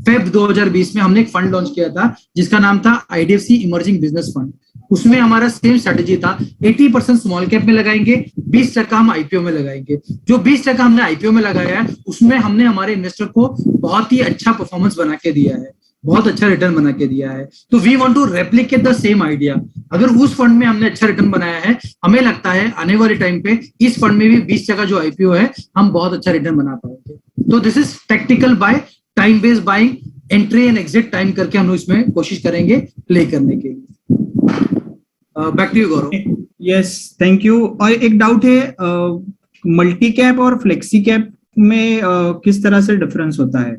फेब 2020 में हमने एक फंड लॉन्च किया था जिसका नाम था आईडीएफसी इमर्जिंग बिजनेस फंड। उसमें हमारा सेम स्ट्रेटेजी था, 80% स्मॉल कैप में लगाएंगे, 20% हम आईपीओ में लगाएंगे। जो 20% हमने आईपीओ में लगाया है उसमें हमने हमारे इन्वेस्टर को बहुत ही अच्छा परफॉर्मेंस बना के दिया है, बहुत अच्छा रिटर्न बना के दिया है। तो we want to replicate the same idea. अगर उस फंड में हमने अच्छा रिटर्न बनाया है, हमें लगता है आने वाले टाइम पे इस फंड में भी 20% जो आईपीओ है हम बहुत अच्छा रिटर्न बना पाएंगे। तो this is tactical buy, time based buying, entry and exit time करके हम इसमें कोशिश करेंगे प्ले करने के लिए। Back to you Gaurav. Yes, thank you. और एक डाउट है, मल्टी कैप और फ्लेक्सी कैप में किस तरह से डिफरेंस होता है?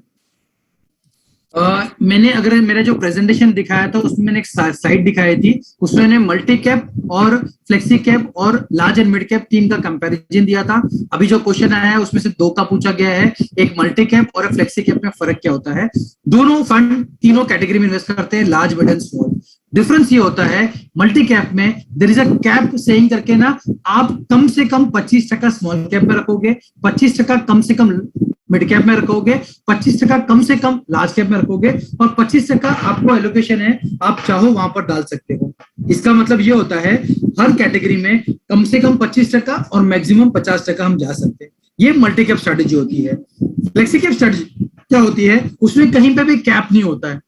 मैंने अगर मेरा जो प्रेजेंटेशन दिखाया था उसमें मैंने एक स्लाइड दिखाई थी, उसमें मैंने मल्टी कैप और फ्लेक्सी कैप और लार्ज एंड मिड कैप 3 का कंपैरिजन दिया था। अभी जो क्वेश्चन आया है उसमें से 2 का पूछा गया है, एक मल्टी कैप और एक फ्लेक्सी कैप में फर्क क्या होता है। दोनों फंड तीनों कैटेगरी में इन्वेस्ट करते हैं, large, mid and small. Difference ये होता है मल्टी कैप में there is a cap saying करके ना, आप कम से कम 25% स्मॉल कैप में रखोगे, 25% कम से कम मिड कैप में रखोगे, 25% कम से कम लार्ज कैप में रखोगे, और 25% आपको एलोकेशन है, आप चाहो वहां पर डाल सकते हो। इसका मतलब ये होता है हर कैटेगरी में कम से कम 25% और मैक्सिमम 50% हम जा सकते हैं। ये मल्टी कैप स्ट्रेटेजी होती है। फ्लेक्सी कैप स्ट्रेटेजी क्या होती है, उसमें कहीं पे भी कैप नहीं होता है।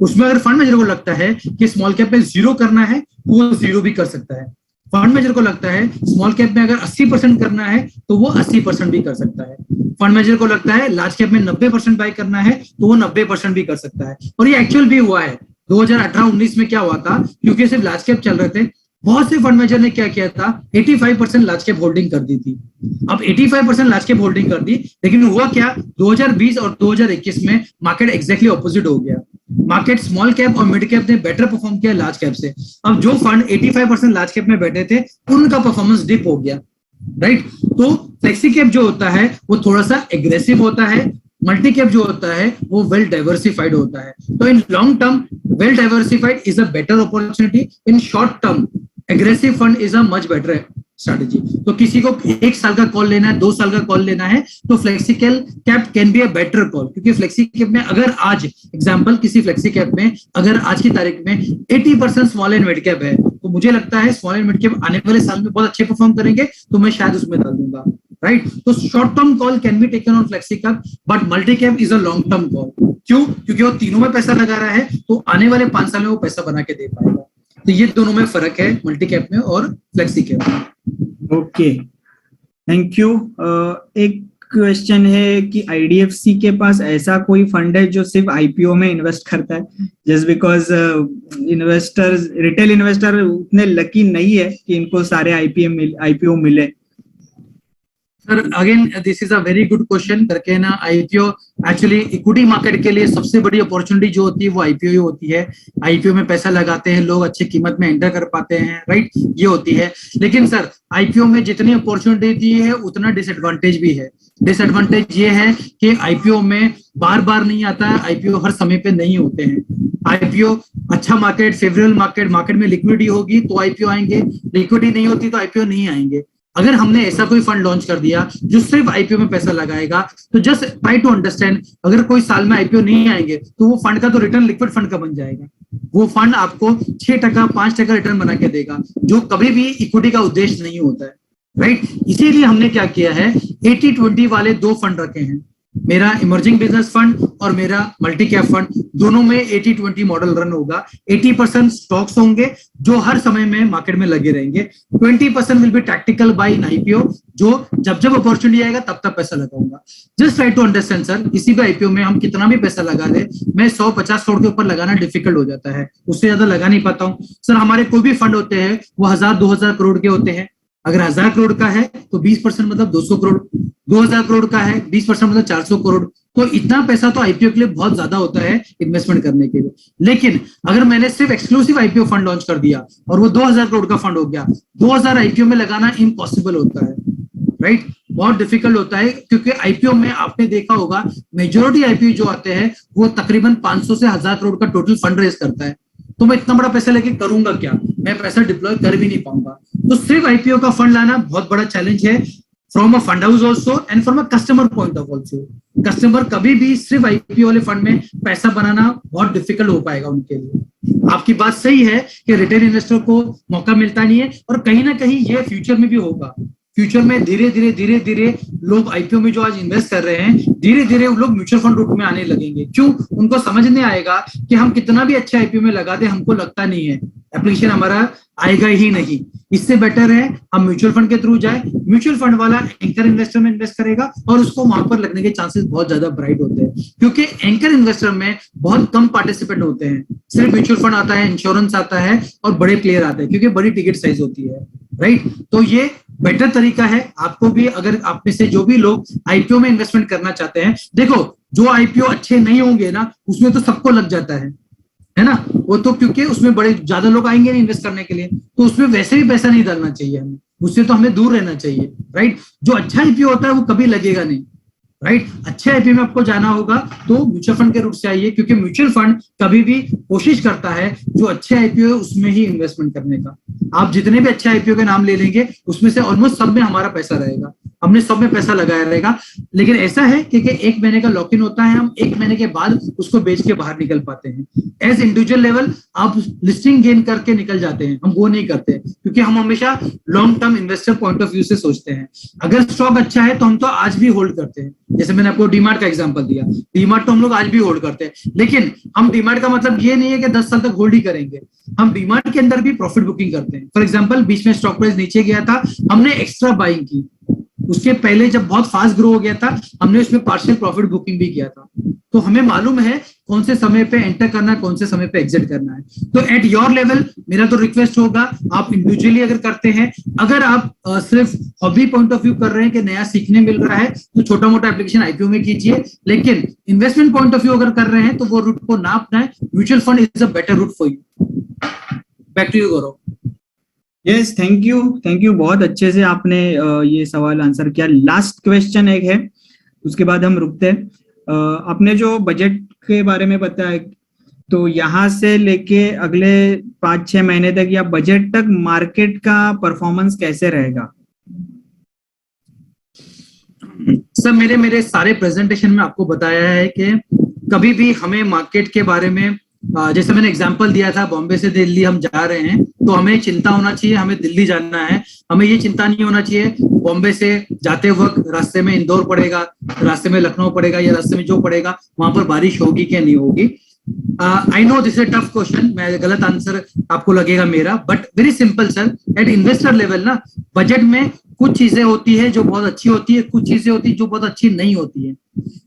उसमें अगर फंड मैनेजर को लगता है कि स्मॉल कैप में 0 करना है, वो 0 भी कर सकता है। फंड मैनेजर को लगता है स्मॉल कैप में अगर 80% करना है, तो वो 80% भी कर सकता है। फंड मैनेजर को लगता है लार्ज कैप में 90% बाय करना है, तो वो 90% भी कर सकता है। और ये एक्चुअल भी हुआ है। 2018-19 में क्या हुआ था, क्योंकि सिर्फ लार्ज कैप चल रहे थे, बहुत से फंड मैनेजर ने क्या किया था, 85% लार्ज कैप होल्डिंग कर दी थी। अब 85% लार्ज कैप होल्डिंग कर दी, लेकिन हुआ क्या, 2020 और 2021 में मार्केट एग्जैक्टली ऑपोजिट हो गया। मार्केट स्मॉल कैप और मिड कैप ने बेटर परफॉर्म किया लार्ज कैप से। अब जो फंड 85% लार्ज कैप में बैठे थे, उनका परफॉर्मेंस डिप हो गया, राइट। तो फ्लेक्सी कैप जो होता है वो थोड़ा सा एग्रेसिव होता है, मल्टी कैप जो होता है वो वेल डाइवर्सिफाइड होता है। तो in long term well diversified is a better opportunity, in short term aggressive fund is a much better strategy. तो किसी को 1 साल का कॉल लेना है, 2 साल का कॉल लेना है, तो flexi cap can be a better call. क्योंकि फ्लेक्सी कैप में अगर आज एग्जांपल किसी फ्लेक्सी कैप में अगर आज की तारीख में 80% स्मॉल एंड मिड कैप है, तो मुझे लगता है स्मॉल एंड मिड कैप आने वाले साल में बहुत अच्छे परफॉर्म करेंगे, तो मैं शायद उसमें डाल दूंगा, राइट। तो short term call can be taken on flexi cap, but multi cap is a long term call. क्यों? क्योंकि वो तीनों में पैसा लगा रहा है, तो आने वाले 5 साल में वो पैसा बना के दे पाएगा। तो ये दोनों में फर्क है, मल्टी कैप में और फ्लेक्सी कैप में। Okay, thank you. एक क्वेश्चन है कि आईडीएफसी के पास ऐसा कोई फंड है जो सिर्फ आईपीओ में इन्वेस्ट करता है? Just because investors, retail investor उतने लकी नहीं है कि इनको सारे आईपीओ मिले। Sir again this is a very good question करके ना, आईपीओ एक्चुअली इक्विटी मार्केट के लिए सबसे बड़ी अपॉर्चुनिटी जो होती है वो आईपीओ ही होती है। आईपीओ में पैसा लगाते हैं लोग, अच्छी कीमत में एंटर कर पाते हैं, राइट, ये होती है। लेकिन सर आईपीओ में जितनी अपॉर्चुनिटी है उतना डिसएडवांटेज भी है। डिसएडवांटेज ये है कि आईपीओ में बार बार नहीं आता है, आईपीओ हर समय पे नहीं होते हैं। आईपीओ अच्छा मार्केट, फेवरेबल मार्केट में लिक्विडिटी होगी तो आईपीओ आएंगे, लिक्विडिटी नहीं होती तो आईपीओ नहीं आएंगे। अगर हमने ऐसा कोई फंड लॉन्च कर दिया जो सिर्फ आईपीओ में पैसा लगाएगा, तो जस्ट ट्राई टू अंडरस्टैंड, अगर कोई साल में आईपीओ नहीं आएंगे तो वो फंड का तो रिटर्न लिक्विड फंड का बन जाएगा। वो फंड आपको 6%, 5% रिटर्न बना के देगा, जो कभी भी इक्विटी का उद्देश्य नहीं होता है, राइट। इसीलिए हमने क्या किया है, 80-20 वाले 2 फंड रखे हैं। मेरा इमर्जिंग बिजनेस फंड और मेरा मल्टी कैप फंड, दोनों में 80-20 मॉडल रन होगा। 80% स्टॉक्स होंगे जो हर समय में मार्केट में लगे रहेंगे, 20% will be tactical buy in IPO, जो जब जब अपॉर्चुनिटी आएगा तब तब पैसा लगाऊंगा। Just try to understand sir, किसी भी आईपीओ में हम कितना भी पैसा लगा दे, मैं 100-50 करोड़ के ऊपर लगाना डिफिकल्ट हो जाता है, उससे ज्यादा लगा नहीं पाता हूँ सर। हमारे कोई भी फंड होते हैं वो 1000-2000 करोड़ के होते हैं। अगर 1000 करोड़ का है तो 20% मतलब 200 करोड़, 2000 करोड़ का है 20% मतलब 400 करोड़। तो इतना पैसा तो आईपीओ के लिए बहुत ज्यादा होता है इन्वेस्टमेंट करने के लिए। लेकिन अगर मैंने सिर्फ एक्सक्लूसिव आईपीओ फंड लॉन्च कर दिया और वो 2000 करोड़ का फंड हो गया, 2000 आईपीओ में लगाना इम्पॉसिबल होता है, राइट, बहुत डिफिकल्ट होता है। क्योंकि आईपीओ में आपने देखा होगा मेजोरिटी आईपीओ जो आते हैं वो तकरीबन 500 से 1000 करोड़ का टोटल फंड रेज करता है। तो मैं इतना बड़ा पैसा लेके करूंगा क्या, मैं पैसा डिप्लॉय कर भी नहीं पाऊंगा। तो सिर्फ आईपीओ का फंड लाना बहुत बड़ा चैलेंज है, from a fund house also and from a customer point of also. Customer कभी भी सिर्फ आईपीओ वाले फंड में पैसा बनाना बहुत डिफिकल्ट हो पाएगा उनके लिए। आपकी बात सही है कि रिटेल इन्वेस्टर को मौका मिलता नहीं है, और कहीं ना कहीं ये फ्यूचर में भी होगा। फ्यूचर में धीरे धीरे लोग आईपीओ में जो आज इन्वेस्ट कर रहे हैं, धीरे धीरे वो लोग म्यूचुअल फंड रूट में आने लगेंगे। क्यों? उनको समझ नहीं आएगा कि हम कितना भी अच्छा आईपीओ में लगा दे, हमको लगता नहीं है, एप्लीकेशन हमारा आएगा ही नहीं। इससे बेटर है हम म्यूचुअल फंड के थ्रू जाए। म्यूचुअल फंड वाला एंकर इन्वेस्टर में इन्वेस्ट करेगा और उसको वहां पर लगने के चांसेस बहुत ज्यादा ब्राइट होते हैं, क्योंकि एंकर इन्वेस्टर में बहुत कम पार्टिसिपेंट होते हैं। सिर्फ म्यूचुअल फंड आता है, इंश्योरेंस आता है और बड़े प्लेयर आते हैं, क्योंकि बड़ी टिकट साइज होती है, राइट। तो ये बेटर तरीका है आपको भी, अगर आप में से जो भी लोग आईपीओ में इन्वेस्टमेंट करना चाहते हैं। देखो, जो आईपीओ अच्छे नहीं होंगे ना, उसमें तो सबको लग जाता है ना, वो तो क्योंकि उसमें बड़े ज्यादा लोग आएंगे नहीं इन्वेस्ट करने के लिए, तो उसमें वैसे भी पैसा नहीं डालना चाहिए हमें, उससे तो हमें दूर रहना चाहिए, राइट। जो अच्छा आईपीओ होता है वो कभी लगेगा नहीं, राइट। अच्छे आईपीओ में आपको जाना होगा तो म्यूचुअल फंड के रूट से आइए, क्योंकि म्यूचुअल फंड कभी भी कोशिश करता है जो अच्छे आईपीओ है उसमें ही इन्वेस्टमेंट करने का। आप जितने भी अच्छे आईपीओ के नाम ले लेंगे उसमें से ऑलमोस्ट सब में हमारा पैसा रहेगा, हमने सब में पैसा लगाया रहेगा। लेकिन ऐसा है कि एक महीने का लॉक इन होता है, हम एक महीने के बाद उसको बेच के बाहर निकल पाते हैं। एज इंडिविजुअल लेवल आप लिस्टिंग गेन करके निकल जाते हैं, हम वो नहीं करते, क्योंकि हम हमेशा long term investor point of view से सोचते हैं। अगर स्टॉक अच्छा है तो हम तो आज भी होल्ड करते हैं, जैसे मैंने आपको डीमार्ट का एग्जांपल दिया, डीमार्ट तो हम लोग आज भी होल्ड करते हैं। लेकिन हम डीमार्ट का मतलब ये नहीं है कि 10 साल तक होल्ड ही करेंगे, हम डीमार्ट के अंदर भी प्रॉफिट बुकिंग करते हैं। फॉर एग्जांपल बीच में स्टॉक प्राइस नीचे गया था, हमने एक्स्ट्रा बाइंग की, उसके पहले जब बहुत फास्ट ग्रो हो गया था हमने उसमें पार्शियल प्रॉफिट बुकिंग भी किया था। तो हमें मालूम है कौन से समय पे एंटर करना है, कौन से समय पे एग्जिट करना है। तो एट योर लेवल मेरा तो रिक्वेस्ट होगा, आप इंडिविजुअली अगर करते हैं, अगर आप सिर्फ हॉबी पॉइंट ऑफ व्यू कर रहे हैं कि नया सीखने मिल रहा है तो छोटा मोटा एप्लीकेशन आईपीओ में कीजिए। लेकिन इन्वेस्टमेंट पॉइंट ऑफ व्यू अगर कर रहे हैं तो वो रूट को ना अपनाएं, mutual fund is a better route for you. Back to you Gaurav. Yes, thank you, बहुत अच्छे से आपने ये सवाल आंसर किया। लास्ट क्वेश्चन एक है, उसके बाद हम रुकते हैं। आपने जो बजट के बारे में बताया, तो यहाँ से लेके अगले 5-6 महीने तक या बजट तक मार्केट का परफॉर्मेंस कैसे रहेगा? सर मेरे सारे प्रेजेंटेशन में आपको बताया है कि कभी भी हमें मार्केट के बारे में, जैसे मैंने एग्जांपल दिया था, बॉम्बे से दिल्ली हम जा रहे हैं तो हमें चिंता होना चाहिए हमें दिल्ली जाना है, हमें ये चिंता नहीं होना चाहिए बॉम्बे से जाते वक्त रास्ते में इंदौर पड़ेगा, रास्ते में लखनऊ पड़ेगा, या रास्ते में जो पड़ेगा वहां पर बारिश होगी क्या नहीं होगी। I know this is tough question, मैं गलत आंसर आपको लगेगा मेरा, but very simple sir. At investor level ना, बजट में कुछ चीजें होती है जो बहुत अच्छी होती है, कुछ चीजें होती है जो बहुत अच्छी नहीं होती है,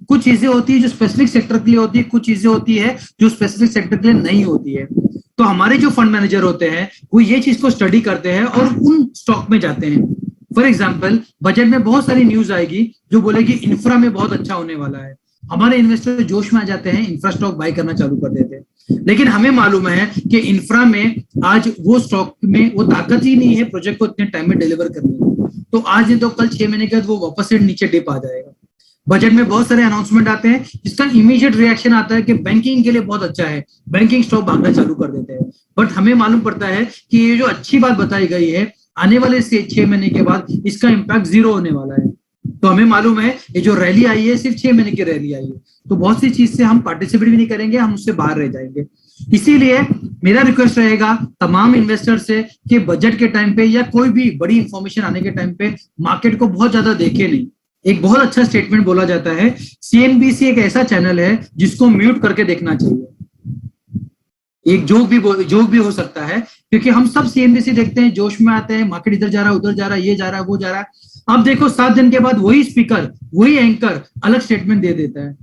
कुछ चीजें होती है जो स्पेसिफिक सेक्टर के लिए होती है, कुछ चीजें होती है जो स्पेसिफिक सेक्टर के लिए नहीं होती है। तो हमारे जो फंड मैनेजर होते हैं वो ये चीज को स्टडी करते हैं और उन स्टॉक में जाते हैं। फॉर एग्जाम्पल बजट में बहुत सारी न्यूज आएगी जो बोलेगी इंफ्रा में बहुत अच्छा होने वाला है, हमारे इन्वेस्टर जोश में आ जाते हैं, इंफ्रा स्टॉक बाय करना चालू कर देते हैं। लेकिन हमें मालूम है कि इंफ्रा में आज वो स्टॉक में वो ताकत ही नहीं है प्रोजेक्ट को इतने टाइम में डिलीवर करने की, तो आज नहीं तो कल 6 महीने के बाद वो वापस से नीचे डिप आ जाएगा। बजट में बहुत सारे अनाउंसमेंट आते हैं जिसका इमीडिएट रिएक्शन आता है कि बैंकिंग के लिए बहुत अच्छा है, बैंकिंग स्टॉक भागना चालू कर देते हैं। बट हमें मालूम पड़ता है कि ये जो अच्छी बात बताई गई है आने वाले 6 महीने के बाद इसका इम्पैक्ट 0 होने वाला है। तो हमें मालूम है ये जो रैली आई है सिर्फ 6 महीने की रैली आई है, तो बहुत सी चीज से हम पार्टिसिपेट भी नहीं करेंगे, हम उससे बाहर रह जाएंगे। इसीलिए मेरा रिक्वेस्ट रहेगा तमाम इन्वेस्टर से कि बजट के टाइम पे या कोई भी बड़ी इंफॉर्मेशन आने के टाइम पे मार्केट को बहुत ज्यादा देखे नहीं। एक बहुत अच्छा स्टेटमेंट बोला जाता है, सीएनबीसी एक ऐसा चैनल है जिसको म्यूट करके देखना चाहिए। एक जोक भी हो सकता है, क्योंकि हम सब सीएनबीसी देखते हैं, जोश में आते हैं, मार्केट इधर जा रहा है उधर जा रहा है, ये जा रहा है वो जा रहा है। अब देखो 7 दिन के बाद वही स्पीकर वही एंकर अलग स्टेटमेंट दे देता है,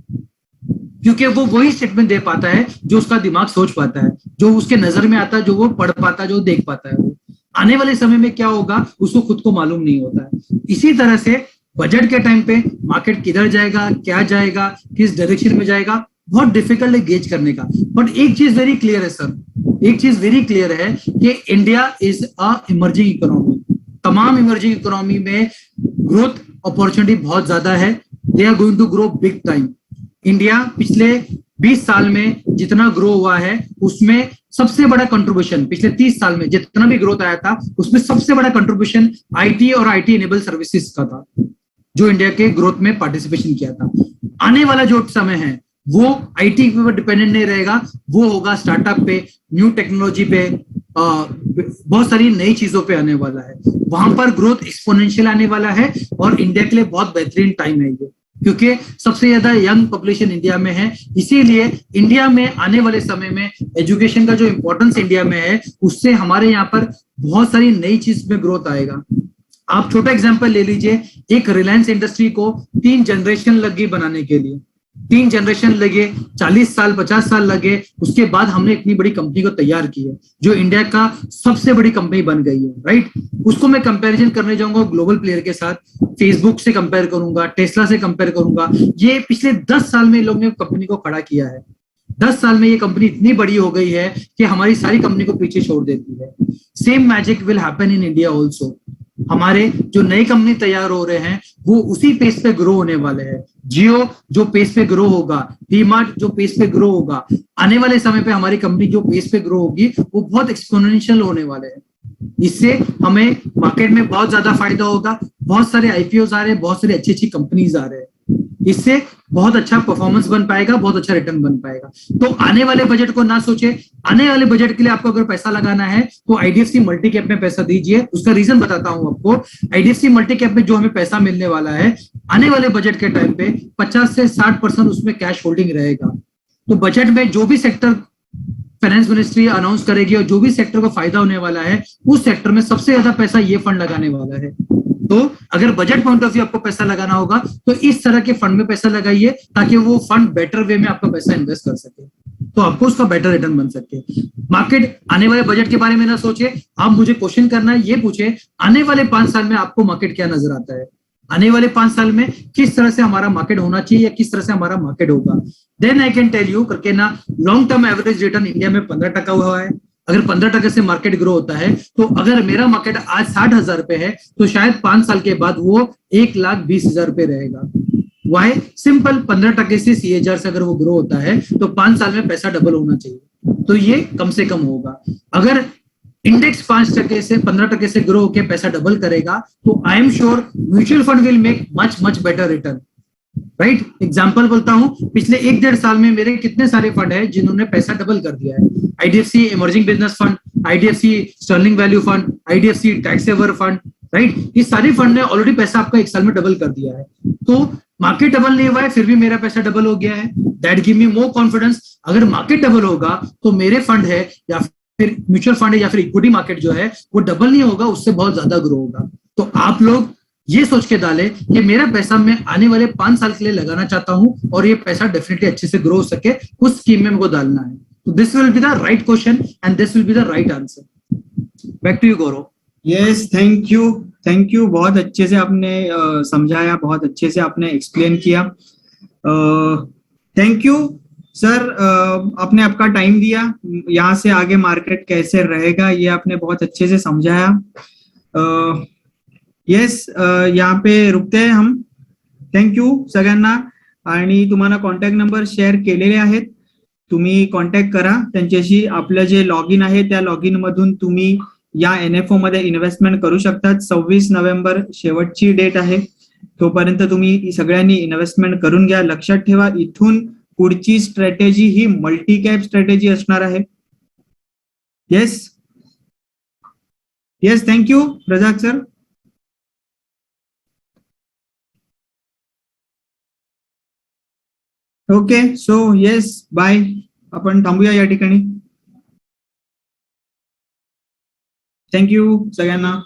क्योंकि वो वही स्टेटमेंट दे पाता है जो उसका दिमाग सोच पाता है, जो उसके नजर में आता है, जो वो पढ़ पाता है, जो देख पाता है। वो आने वाले समय में क्या होगा उसको खुद को मालूम नहीं होता है। इसी तरह से बजट के टाइम पे मार्केट किधर जाएगा, क्या जाएगा, किस डायरेक्शन में जाएगा, बहुत डिफिकल्ट है गेज करने का। बट एक चीज वेरी क्लियर है सर, एक चीज वेरी क्लियर है कि India is a emerging economy. तमाम इमर्जिंग इकोनॉमी में ग्रोथ अपॉर्चुनिटी बहुत ज्यादा है, they are going to grow big time. India पिछले 20 साल में जितना ग्रो हुआ है उसमें सबसे बड़ा कंट्रीब्यूशन, पिछले 30 साल में जितना भी ग्रोथ आया था उसमें सबसे बड़ा कंट्रीब्यूशन आईटी और आईटी इनेबल सर्विसेज का था, जो इंडिया के ग्रोथ में पार्टिसिपेशन किया था। आने वाला जो समय है वो आईटी पे डिपेंडेंट नहीं रहेगा, वो होगा स्टार्टअप पे, न्यू टेक्नोलॉजी पे, बहुत सारी नई चीजों पे आने वाला है। वहां पर ग्रोथ एक्सपोनेंशियल आने वाला है और इंडिया के लिए बहुत बेहतरीन टाइम है ये, क्योंकि सबसे ज्यादा यंग पॉपुलेशन इंडिया में है। इसीलिए इंडिया में आने वाले समय में एजुकेशन का जो इंपॉर्टेंस इंडिया में है उससे हमारे यहाँ पर बहुत सारी नई चीज में ग्रोथ आएगा। आप छोटा एग्जांपल ले लीजिए, एक रिलायंस इंडस्ट्री को 3 जनरेशन लगी बनाने के लिए, 3 जनरेशन लगे, 40 साल 50 साल लगे, उसके बाद हमने इतनी बड़ी कंपनी को तैयार की है जो इंडिया का सबसे बड़ी कंपनी बन गई है, राइट। उसको मैं कंपैरिजन करने जाऊंगा ग्लोबल प्लेयर के साथ, फेसबुक से कंपेयर करूंगा, टेस्ला से कंपेयर करूंगा। ये पिछले 10 साल में लोग ने कंपनी को खड़ा किया है। 10 साल में ये कंपनी इतनी बड़ी हो गई है कि हमारी सारी कंपनी को पीछे छोड़ देती है। Same magic will happen in India also. हमारे जो नई कंपनी तैयार हो रहे हैं वो उसी पेस पे ग्रो होने वाले हैं। जियो जो पेस पे ग्रो होगा, डीमार्ट जो पेस पे ग्रो होगा, आने वाले समय पे हमारी कंपनी जो पेस पे ग्रो होगी वो बहुत एक्सपोनेंशियल होने वाले हैं। इससे हमें मार्केट में बहुत ज्यादा फायदा होगा, बहुत सारे आईपीओ आ रहे हैं, बहुत सारी अच्छी अच्छी कंपनीज आ रहे हैं, इससे बहुत अच्छा परफॉर्मेंस बन पाएगा, बहुत अच्छा रिटर्न बन पाएगा। तो आने वाले बजट को ना सोचे, आने वाले बजट के लिए आपको अगर पैसा लगाना है तो आईडीएफसी मल्टी कैप में पैसा दीजिए। उसका रीजन बताता हूं आपको। आईडीएफसी मल्टी कैप में जो हमें पैसा मिलने वाला है आने वाले बजट के टाइम पे 50 से 60% उसमें कैश होल्डिंग रहेगा। तो बजट में जो भी सेक्टर फाइनेंस मिनिस्ट्री अनाउंस करेगी और जो भी सेक्टर को फायदा होने वाला है उस सेक्टर में सबसे ज्यादा पैसा ये फंड लगाने वाला है। तो अगर बजट पॉइंट ऑफ व्यू आपको पैसा लगाना होगा तो इस तरह के फंड में पैसा लगाइए ताकि वो फंड बेटर वे में आपका पैसा इन्वेस्ट कर सके, तो आपको उसका बेटर रिटर्न बन सके। मार्केट आने वाले बजट के बारे में ना सोचे, आप मुझे क्वेश्चन करना है, ये पूछे आने वाले 5 साल में आपको मार्केट क्या नजर आता है, आने वाले 5 साल में किस तरह से हमारा मार्केट होना चाहिए या किस तरह से हमारा मार्केट होगा। Then I can tell you करके ना, long term average return India में 15% हुआ है। अगर 15% से मार्केट ग्रो होता है तो अगर मेरा मार्केट आज 60,000 रुपए है तो शायद 5 साल के बाद वो 1,20,000 रुपए रहेगा। वाई सिंपल, 15% से सीएजीआर से अगर वो ग्रो होता है तो 5 साल में पैसा डबल होना चाहिए, तो ये कम से कम होगा। अगर इंडेक्स 5% से 15% से ग्रो होकर पैसा डबल करेगा तो I am sure mutual fund will make much much better return. Right, example बोलता हूं, पिछले 1-1.5 साल में मेरे कितने सारे फंड है जिन्होंने पैसा डबल कर दिया है। IDFC emerging business fund, IDFC Sterling value fund, IDFC tax saver fund, right, ये सारी फंड ने ऑलरेडी पैसा आपका 1 साल में डबल कर दिया है। तो मार्केट डबल नहीं हुआ है फिर भी मेरा पैसा डबल हो गया है, that give me more confidence. अगर मार्केट डबल होगा तो मेरे फंड है या फिर म्यूचुअल फंड है या फिर इक्विटी मार्केट जो है वो डबल नहीं होगा, उससे बहुत ज्यादा ग्रो होगा। तो आप लोग ये सोच के डाले कि मेरा पैसा मैं आने वाले 5 साल के लिए लगाना चाहता हूं और ये पैसा डेफिनेटली अच्छे से ग्रो हो सके, उस स्कीम में मेरे को डालना है। तो this will be the right question and this will be the right answer. Back to you Gaurav. Yes, thank you, बहुत अच्छे से आपने समझाया, बहुत अच्छे से आपने एक्सप्लेन किया। थैंक यू सर, आपने आपका टाइम दिया, यहाँ से आगे मार्केट कैसे रहेगा ये आपने बहुत अच्छे से समझाया। येस, यहाँ पे रुकते हैं हम। थँक्यू सगळ्यांना, आणि तुम्हाला कॉन्टॅक्ट नंबर शेअर केलेले आहेत, तुम्ही कॉन्टॅक्ट करा त्यांच्याशी। आपलं जे लॉग इन आहे त्या लॉग इन मधून तुम्ही या एनएफओ मध्ये इन्व्हेस्टमेंट करू शकतात। 26 नोव्हेंबर शेवटची डेट आहे, तोपर्यंत तुम्ही सगळ्यांनी इन्व्हेस्टमेंट करून घ्या। लक्षात ठेवा, इथून पुढची स्ट्रॅटेजी ही मल्टी कॅप स्ट्रॅटेजी असणार आहे। Yes yes, thank you Razak sir. Okay, so yes, bye, आपण थांबूया या ठिकाणी। थँक्यू सगळ्यांना।